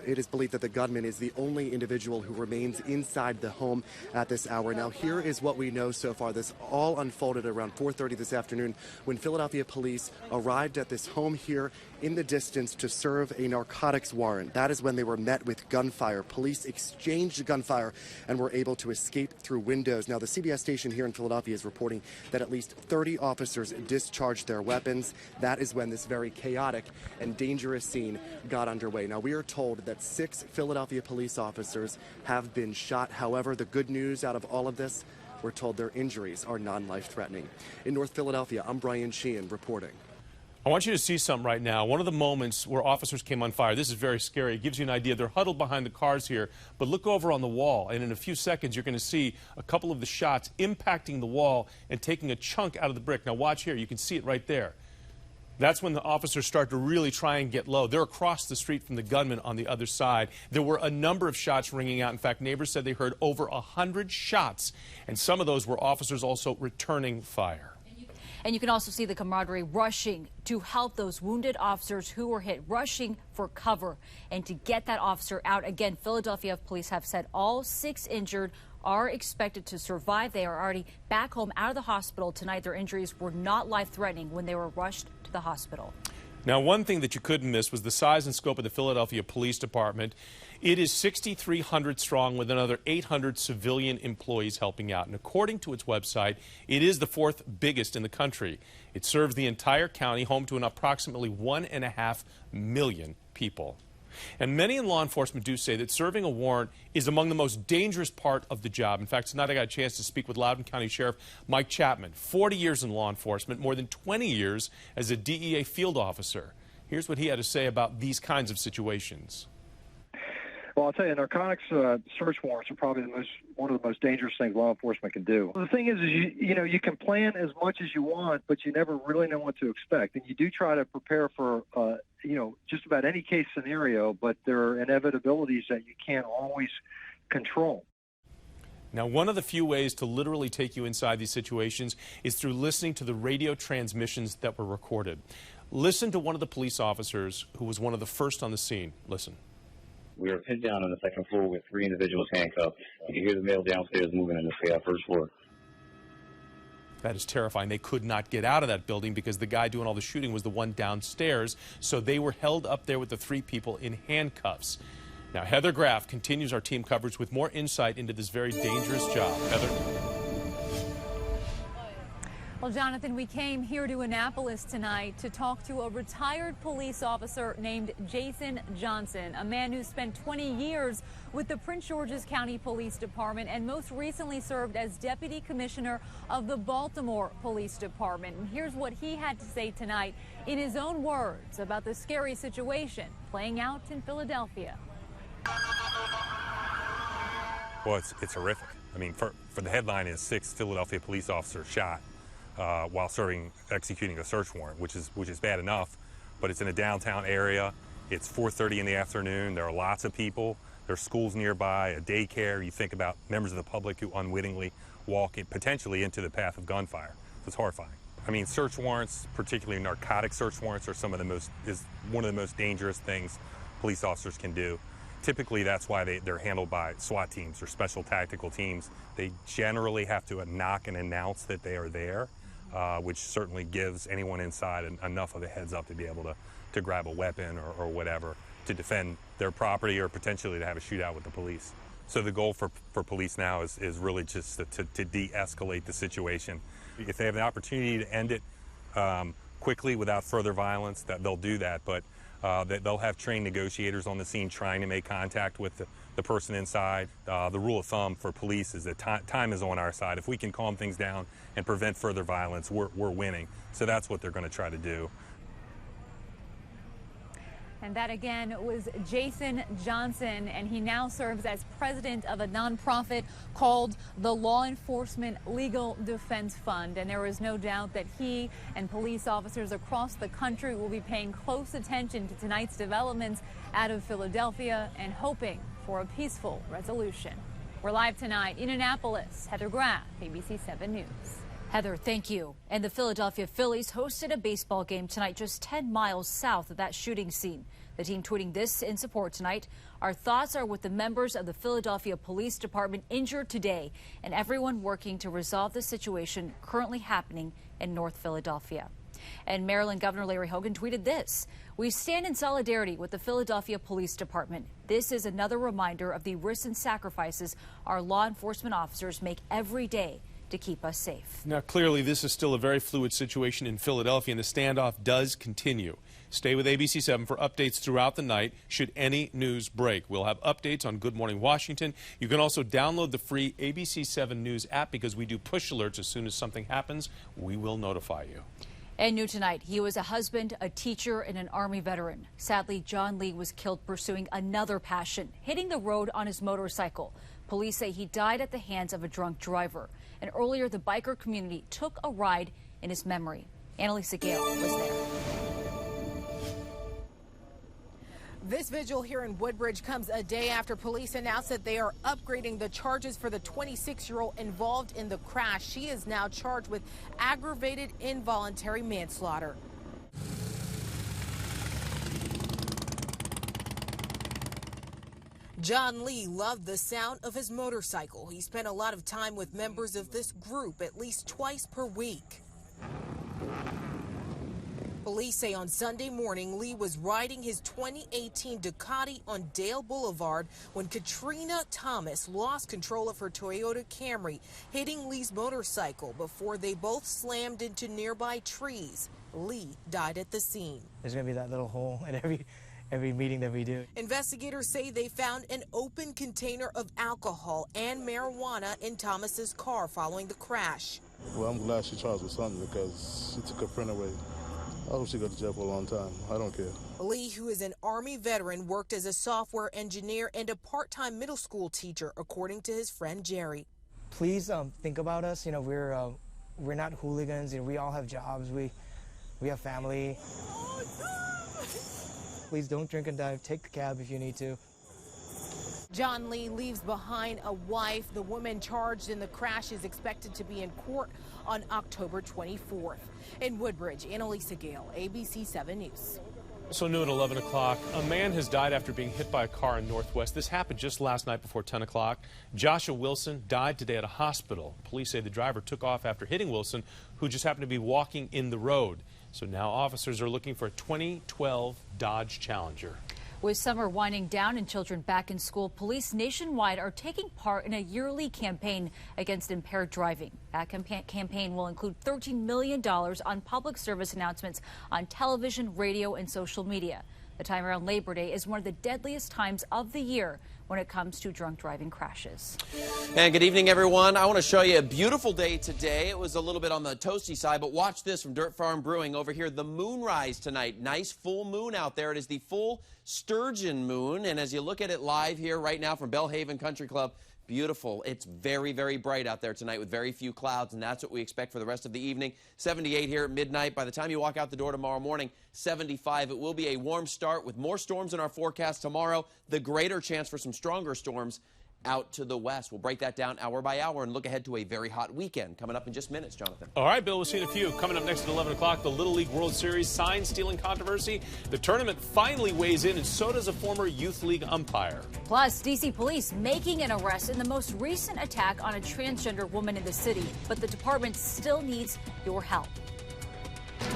It is believed that the gunman is the only individual who remains inside the home at this hour. Now, here is what we know so far. This all unfolded around 4:30 this afternoon when Philadelphia police arrived at this home here in the distance to serve a narcotics warrant. That is when they were met with gunfire. Police exchanged gunfire and were able to escape through windows. Now, the CBS station here in Philadelphia is reporting that at least 30 officers discharged their weapons. That is when this very chaotic and dangerous scene got underway. Now, we are told that 6 Philadelphia police officers have been shot. However, the good news out of all of this, we're told their injuries are non-life-threatening. In North Philadelphia, I'm Brian Sheehan reporting. I want you to see something right now. One of the moments where officers came on fire, this is very scary. It gives you an idea. They're huddled behind the cars here, but look over on the wall, and in a few seconds, you're going to see a couple of the shots impacting the wall and taking a chunk out of the brick. Now, watch here. You can see it right there. That's when the officers start to really try and get low. They're across the street from the gunman on the other side. There were a number of shots ringing out. In fact, neighbors said they heard over 100 shots, and some of those were officers also returning fire. And you can also see the camaraderie rushing to help those wounded officers who were hit, rushing for cover and to get that officer out. Again, Philadelphia police have said all 6 injured are expected to survive. They are already back home out of the hospital tonight. Their injuries were not life-threatening when they were rushed to the hospital. Now, one thing that you couldn't miss was the size and scope of the Philadelphia Police Department. It is 6,300 strong with another 800 civilian employees helping out. And according to its website, it is the 4th biggest in the country. It serves the entire county, home to an approximately 1.5 million people. And many in law enforcement do say that serving a warrant is among the most dangerous part of the job. In fact, tonight I got a chance to speak with Loudoun County Sheriff Mike Chapman, 40 years in law enforcement, more than 20 years as a DEA field officer. Here's what he had to say about these kinds of situations. Well, I'll tell you, narcotics search warrants are probably one of the most dangerous things law enforcement can do. The thing is you can plan as much as you want, but you never really know what to expect. And you do try to prepare for just about any case scenario, but there are inevitabilities that you can't always control. Now, one of the few ways to literally take you inside these situations is through listening to the radio transmissions that were recorded. Listen to one of the police officers who was one of the first on the scene. Listen. We were pinned down on the second floor with 3 individuals handcuffed. You can hear the male downstairs moving in the first floor. That is terrifying. They could not get out of that building because the guy doing all the shooting was the one downstairs, so they were held up there with the 3 people in handcuffs. Now, Heather Graff continues our team coverage with more insight into this very dangerous job. Heather. Well, Jonathan, we came here to Annapolis tonight to talk to a retired police officer named Jason Johnson, a man who spent 20 years with the Prince George's County Police Department and most recently served as Deputy Commissioner of the Baltimore Police Department. And here's what he had to say tonight in his own words about the scary situation playing out in Philadelphia. Well, it's horrific. I mean, for the headline is 6 Philadelphia police officers shot while executing a search warrant, which is bad enough, but it's in a downtown area. It's 4:30 in the afternoon. There are lots of people. There's schools nearby, a daycare. You think about members of the public who unwittingly walk potentially into the path of gunfire. So it's horrifying. I mean, search warrants, particularly narcotic search warrants, are one of the most dangerous things police officers can do. Typically, that's why they're handled by SWAT teams or special tactical teams. They generally have to knock and announce that they are there, which certainly gives anyone inside enough of a heads up to be able to grab a weapon or whatever to defend their property or potentially to have a shootout with the police. So the goal for police now is really just to de-escalate the situation. If they have an opportunity to end it quickly without further violence, that they'll do that, but that they'll have trained negotiators on the scene trying to make contact with the person inside. The rule of thumb for police is that time is on our side. If we can calm things down and prevent further violence, we're winning. So that's what they're going to try to do. And that again was Jason Johnson, and he now serves as president of a nonprofit called the Law Enforcement Legal Defense Fund. And there is no doubt that he and police officers across the country will be paying close attention to tonight's developments out of Philadelphia and hoping for a peaceful resolution. We're live tonight in Annapolis. Heather Graff, ABC 7 News. Heather, thank you. And the Philadelphia Phillies hosted a baseball game tonight just 10 miles south of that shooting scene. The team tweeting this in support tonight. Our thoughts are with the members of the Philadelphia Police Department injured today and everyone working to resolve the situation currently happening in North Philadelphia. And Maryland Governor Larry Hogan tweeted this: "We stand in solidarity with the Philadelphia Police Department. This is another reminder of the risks and sacrifices our law enforcement officers make every day to keep us safe." Now, clearly, this is still a very fluid situation in Philadelphia, and the standoff does continue. Stay with ABC 7 for updates throughout the night should any news break. We'll have updates on Good Morning Washington. You can also download the free ABC 7 News app because we do push alerts. As soon as something happens, we will notify you. And new tonight, he was a husband, a teacher, and an Army veteran. Sadly, John Lee was killed pursuing another passion, hitting the road on his motorcycle. Police say he died at the hands of a drunk driver. And earlier, the biker community took a ride in his memory. Annalisa Gale was there. This vigil here in Woodbridge comes a day after police announced that they are upgrading the charges for the 26-year-old involved in the crash. She is now charged with aggravated involuntary manslaughter. John Lee loved the sound of his motorcycle. He spent a lot of time with members of this group at least twice per week. Police say on Sunday morning, Lee was riding his 2018 Ducati on Dale Boulevard when Katrina Thomas lost control of her Toyota Camry, hitting Lee's motorcycle before they both slammed into nearby trees. Lee died at the scene. There's going to be that little hole in every meeting that we do. Investigators say they found an open container of alcohol and marijuana in Thomas's car following the crash. Well, I'm glad she charged with something because she took her friend away. I hope she goes to jail for a long time. I don't care. Lee, who is an Army veteran, worked as a software engineer and a part-time middle school teacher, according to his friend Jerry. Please think about us. You know, we're not hooligans. You know, we all have jobs. We have family. Please don't drink and drive. Take the cab if you need to. John Lee leaves behind a wife. The woman charged in the crash is expected to be in court on October 24th. In Woodbridge, Annalisa Gale, ABC 7 News. So new at 11 o'clock, a man has died after being hit by a car in Northwest. This happened just last night before 10 o'clock. Joshua Wilson died today at a hospital. Police say the driver took off after hitting Wilson, who just happened to be walking in the road. So now officers are looking for a 2012 Dodge Challenger. With summer winding down and children back in school, police nationwide are taking part in a yearly campaign against impaired driving. That campaign will include $13 million on public service announcements on television, radio, and social media. The time around Labor Day is one of the deadliest times of the year when it comes to drunk driving crashes. And good evening, everyone. I want to show you a beautiful day today. It was a little bit on the toasty side, but watch this from Dirt Farm Brewing over here. The moonrise tonight. Nice full moon out there. It is the full sturgeon moon, and as you look at it live here right now from Bellhaven Country Club, beautiful. It's very, very bright out there tonight with very few clouds, and that's what we expect for the rest of the evening. 78 here at midnight. By the time you walk out the door tomorrow morning, 75. It will be a warm start with more storms in our forecast tomorrow. The greater chance for some stronger storms out to the west. We'll break that down hour by hour and look ahead to a very hot weekend coming up in just minutes, Jonathan. All right, Bill, we'll see you in a few. Coming up next at 11 o'clock, the Little League World Series sign-stealing controversy. The tournament finally weighs in, and so does a former Youth League umpire. Plus, D.C. police making an arrest in the most recent attack on a transgender woman in the city. But the department still needs your help.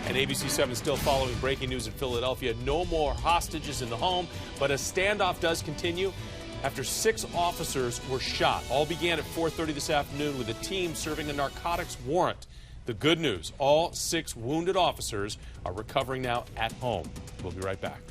And ABC 7 still following breaking news in Philadelphia. No more hostages in the home, but a standoff does continue after 6 officers were shot. All began at 4:30 this afternoon with a team serving a narcotics warrant. The good news, all 6 wounded officers are recovering now at home. We'll be right back.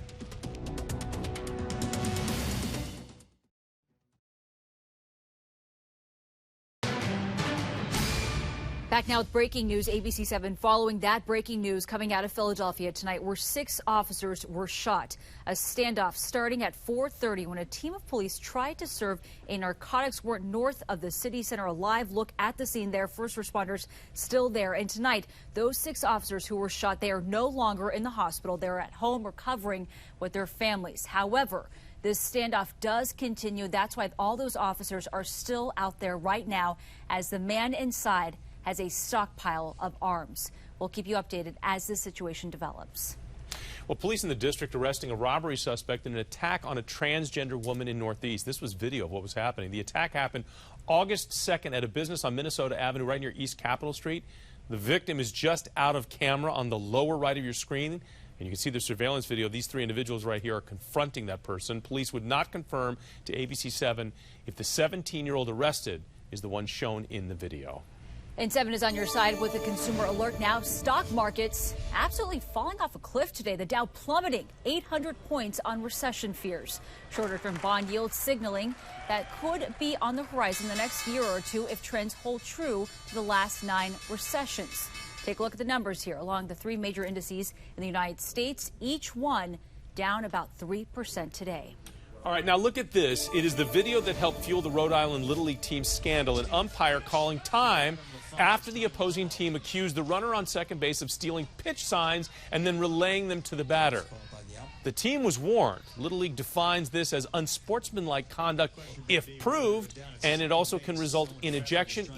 Back now with breaking news, ABC 7 following that breaking news coming out of Philadelphia tonight where 6 officers were shot. A standoff starting at 4:30 when a team of police tried to serve a narcotics warrant north of the city center. A live look at the scene there. First responders still there. And tonight, those 6 officers who were shot, they are no longer in the hospital. They're at home recovering with their families. However, this standoff does continue. That's why all those officers are still out there right now as the man inside has a stockpile of arms. We'll keep you updated as this situation develops. Well, police in the district arresting a robbery suspect in an attack on a transgender woman in Northeast. This was video of what was happening. The attack happened August 2nd at a business on Minnesota Avenue right near East Capitol Street. The victim is just out of camera on the lower right of your screen. And you can see the surveillance video. These 3 individuals right here are confronting that person. Police would not confirm to ABC 7 if the 17-year-old arrested is the one shown in the video. And 7 is on your side with a consumer alert now. Stock markets absolutely falling off a cliff today. The Dow plummeting 800 points on recession fears. Shorter-term bond yields signaling that could be on the horizon the next year or two if trends hold true to the last 9 recessions. Take a look at the numbers here along the 3 major indices in the United States, each one down about 3% today. All right, now look at this. It is the video that helped fuel the Rhode Island Little League team scandal. An umpire calling time after the opposing team accused the runner on second base of stealing pitch signs and then relaying them to the batter. The team was warned. Little League defines this as unsportsmanlike conduct if proved, and it also can result in ejection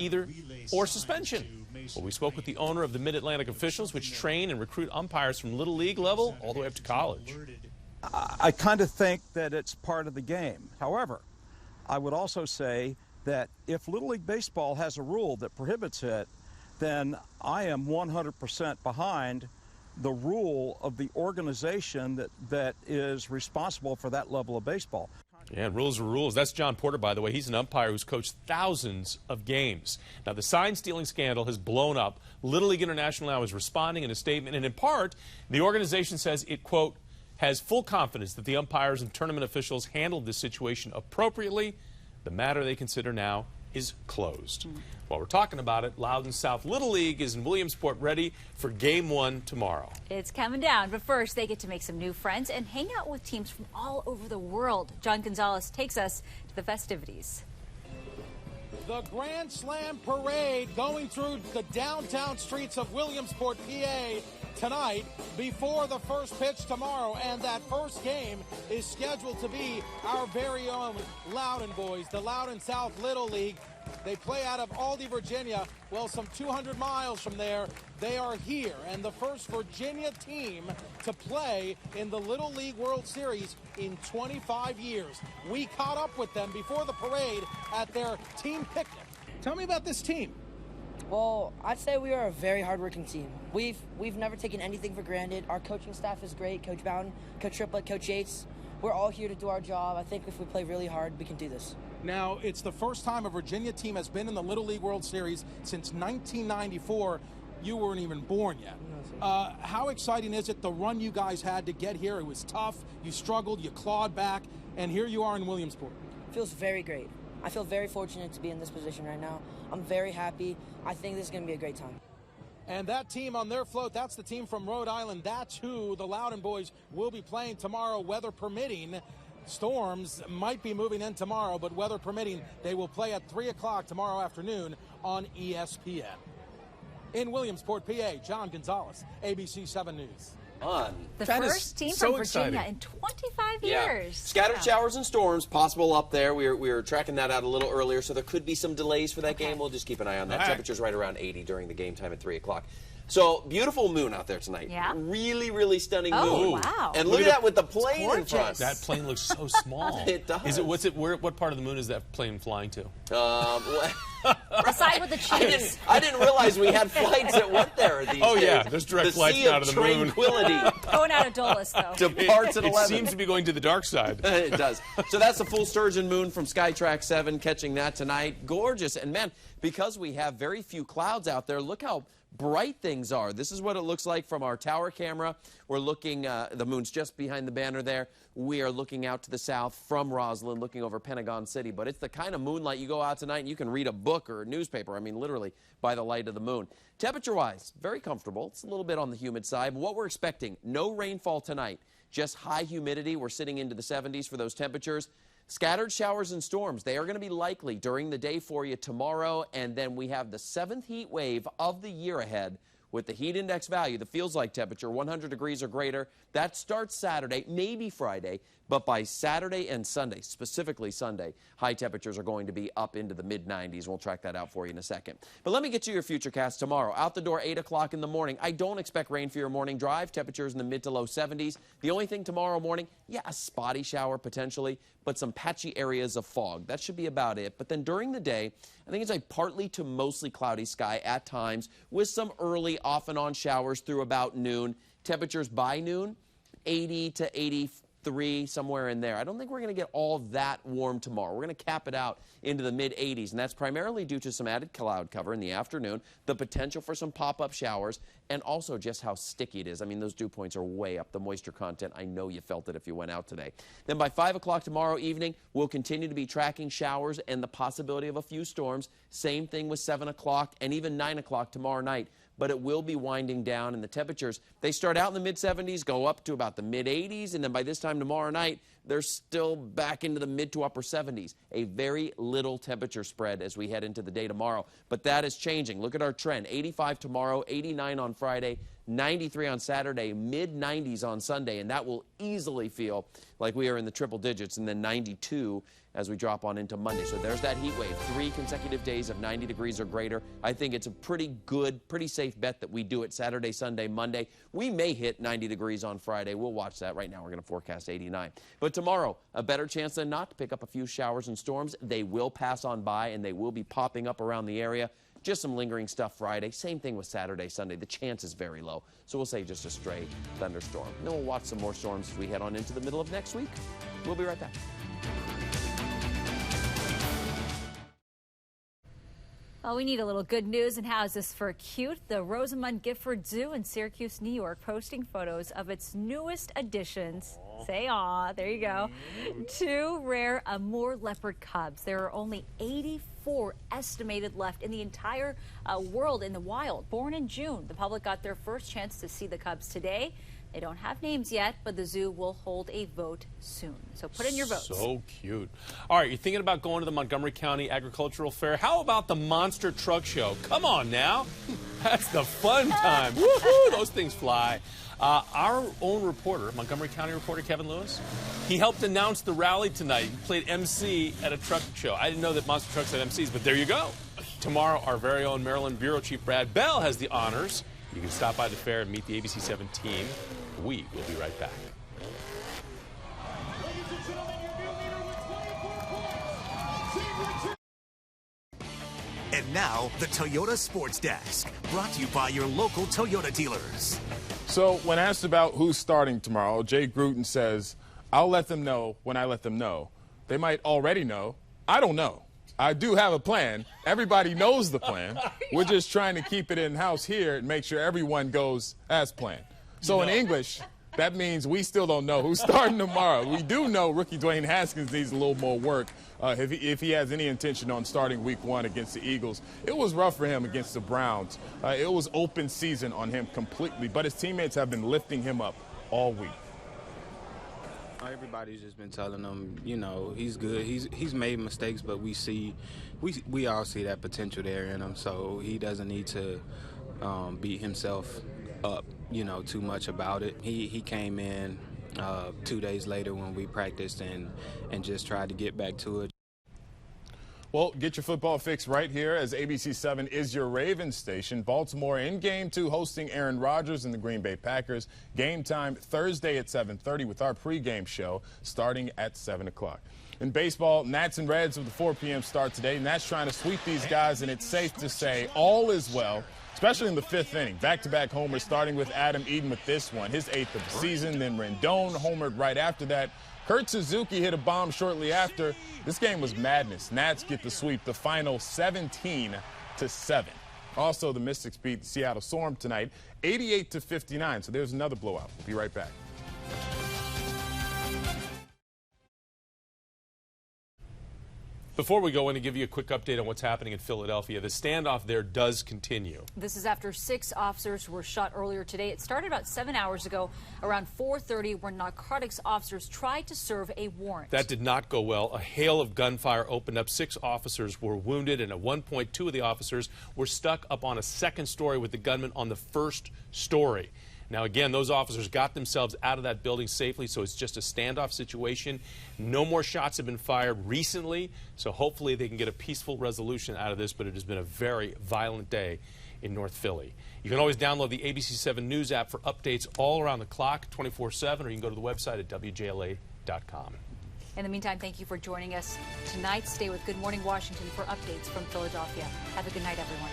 or suspension. Well, we spoke with the owner of the Mid-Atlantic Officials, which train and recruit umpires from Little League level all the way up to college. I kind of think that it's part of the game. However, I would also say that if Little League Baseball has a rule that prohibits it, then I am 100% behind the rule of the organization that is responsible for that level of baseball. Yeah, rules are rules. That's John Porter, by the way. He's an umpire who's coached thousands of games. Now, the sign-stealing scandal has blown up. Little League International now is responding in a statement, and in part, the organization says it, quote, has full confidence that the umpires and tournament officials handled this situation appropriately. The matter they consider now is closed. While we're talking about it, Loudoun South Little League is in Williamsport ready for Game 1 tomorrow. It's coming down, but first they get to make some new friends and hang out with teams from all over the world. John Gonzalez takes us to the festivities. The Grand Slam Parade going through the downtown streets of Williamsport, PA. tonight before the first pitch tomorrow. And that first game is scheduled to be our very own Loudon boys, the Loudon South Little League. They play out of Aldie, Virginia. Well, some 200 miles from there, they are here. And the first Virginia team to play in the Little League World Series in 25 years. We caught up with them before the parade at their team picnic. Tell me about this team. Well, I'd say we are a very hardworking team. We've never taken anything for granted. Our coaching staff is great. Coach Bowden, Coach Triplett, Coach Yates. We're all here to do our job. I think if we play really hard, we can do this. Now, it's the first time a Virginia team has been in the Little League World Series since 1994. You weren't even born yet. How exciting is it, the run you guys had to get here? It was tough. You struggled. You clawed back. And here you are in Williamsport. Feels very great. I feel very fortunate to be in this position right now. I'm very happy. I think this is going to be a great time. And that team on their float, that's the team from Rhode Island. That's who the Loudon boys will be playing tomorrow, weather permitting. Storms might be moving in tomorrow, but weather permitting, they will play at 3 o'clock tomorrow afternoon on ESPN. In Williamsport, PA, John Gonzalez, ABC 7 News. The first team from Virginia in 25 years. Scattered showers and storms possible up there. We were tracking that out a little earlier, so there could be some delays for that game. We'll just keep an eye on that. Temperature's right around 80 during the game time at 3 o'clock. So, beautiful moon out there tonight. Yeah. Really, really stunning moon. Oh, wow. And look at that with the plane in front. That plane looks so small. It does. What part of the moon is that plane flying to? Aside with the cheese. I didn't realize we had flights that went there these days. Yeah, there's direct flights out of the moon. Tranquility. Going out of Dulles, though. To parts at 11. It seems to be going to the dark side. It does. So that's the full sturgeon moon from Skytrack 7, catching that tonight. Gorgeous. And man, because we have very few clouds out there, look how bright things are. This is what it looks like from our tower camera. We're looking, the moon's just behind the banner there. We are looking out to the south from Roslyn, looking over Pentagon City. But it's the kind of moonlight you go out tonight and you can read a book or a newspaper. I mean, literally, by the light of the moon. Temperature-wise, very comfortable. It's a little bit on the humid side. What we're expecting, no rainfall tonight, just high humidity. We're sitting into the 70s for those temperatures. Scattered showers and storms, they are going to be likely during the day for you tomorrow, and then we have the 7th heat wave of the year ahead with the heat index value, the feels like temperature, 100 degrees or greater. That starts Saturday, maybe Friday, but by Saturday and Sunday, specifically Sunday, high temperatures are going to be up into the mid-90s. We'll track that out for you in a second. But let me get to your futurecast tomorrow. Out the door, 8 o'clock in the morning. I don't expect rain for your morning drive. Temperatures in the mid to low 70s. The only thing tomorrow morning, a spotty shower potentially, but some patchy areas of fog. That should be about it. But then during the day, I think it's a partly to mostly cloudy sky at times with some early off and on showers through about noon. Temperatures by noon, 80 to 83, somewhere in there. I don't think we're going to get all that warm tomorrow. We're going to cap it out into the mid-80s, and that's primarily due to some added cloud cover in the afternoon, the potential for some pop-up showers, and also just how sticky it is. I mean, those dew points are way up, the moisture content. I know you felt it if you went out today. Then by 5 o'clock tomorrow evening, we'll continue to be tracking showers and the possibility of a few storms. Same thing with 7 o'clock and even 9 o'clock tomorrow night. But it will be winding down, and the temperatures, they start out in the mid-70s, go up to about the mid-80s, and then by this time tomorrow night, they're still back into the mid to upper 70s. A very little temperature spread as we head into the day tomorrow. But that is changing. Look at our trend. 85 tomorrow, 89 on Friday, 93 on Saturday, mid-90s on Sunday, and that will easily feel like we are in the triple digits, and then 92 as we drop on into Monday. So there's that heat wave, 3 consecutive days of 90 degrees or greater. I think it's a pretty good, pretty safe bet that we do it Saturday, Sunday, Monday. We may hit 90 degrees on Friday. We'll watch that. Right now we're going to forecast 89. But tomorrow, a better chance than not to pick up a few showers and storms. They will pass on by, and they will be popping up around the area. Just some lingering stuff Friday. Same thing with Saturday, Sunday. The chance is very low. So we'll say just a stray thunderstorm. And then we'll watch some more storms as we head on into the middle of next week. We'll be right back. Well, we need a little good news, and how is this for cute? The Rosamund Gifford Zoo in Syracuse, New York, posting photos of its newest additions. Say aw, there you go. 2 rare Amur leopard cubs. There are only 84 estimated left in the entire world in the wild. Born in June, the public got their first chance to see the cubs today. They don't have names yet, but the zoo will hold a vote soon. So put in your votes. So cute. All right, you're thinking about going to the Montgomery County Agricultural Fair? How about the Monster Truck Show? Come on now. That's the fun time. Woohoo! Those things fly. Our own reporter, Montgomery County reporter Kevin Lewis, he helped announce the rally tonight. He played MC at a truck show. I didn't know that monster trucks had MCs, but there you go. Tomorrow, our very own Maryland Bureau Chief Brad Bell has the honors. You can stop by the fair and meet the ABC 7 team. We will be right back. And now, the Toyota Sports Desk, brought to you by your local Toyota dealers. So when asked about who's starting tomorrow, Jay Gruden says, I'll let them know when I let them know. They might already know. I don't know. I do have a plan. Everybody knows the plan. We're just trying to keep it in-house here and make sure everyone goes as planned. So in English, that means we still don't know who's starting tomorrow. We do know rookie Dwayne Haskins needs a little more work if he has any intention on starting week 1 against the Eagles. It was rough for him against the Browns. It was open season on him completely, but his teammates have been lifting him up all week. Everybody's just been telling him, you know, he's good. He's made mistakes, but we all see that potential there in him. So he doesn't need to beat himself up, you know, too much about it. He came in 2 days later when we practiced and just tried to get back to it. Well, get your football fix right here as ABC 7 is your Ravens station. Baltimore in Game 2 hosting Aaron Rodgers and the Green Bay Packers. Game time Thursday at 7:30 with our pregame show starting at 7 o'clock. In baseball, Nats and Reds with the 4 p.m. start today. Nats trying to sweep these guys, and it's safe to say all is well, especially in the 5th inning. Back-to-back homers starting with Adam Eaton with this one, his 8th of the season. Then Rendon homered right after that. Kurt Suzuki hit a bomb shortly after. This game was madness. Nats get the sweep, the final 17-7. Also, the Mystics beat the Seattle Storm tonight, 88-59. So there's another blowout. We'll be right back. Before we go, I want to give you a quick update on what's happening in Philadelphia. The standoff there does continue. This is after 6 officers were shot earlier today. It started about 7 hours ago, around 4:30, where narcotics officers tried to serve a warrant. That did not go well. A hail of gunfire opened up. 6 officers were wounded, and at one point, 2 of the officers were stuck up on a 2nd story with the gunman on the 1st story. Now, again, those officers got themselves out of that building safely, so it's just a standoff situation. No more shots have been fired recently, so hopefully they can get a peaceful resolution out of this, but it has been a very violent day in North Philly. You can always download the ABC 7 News app for updates all around the clock, 24/7, or you can go to the website at WJLA.com. In the meantime, thank you for joining us tonight. Stay with Good Morning Washington for updates from Philadelphia. Have a good night, everyone.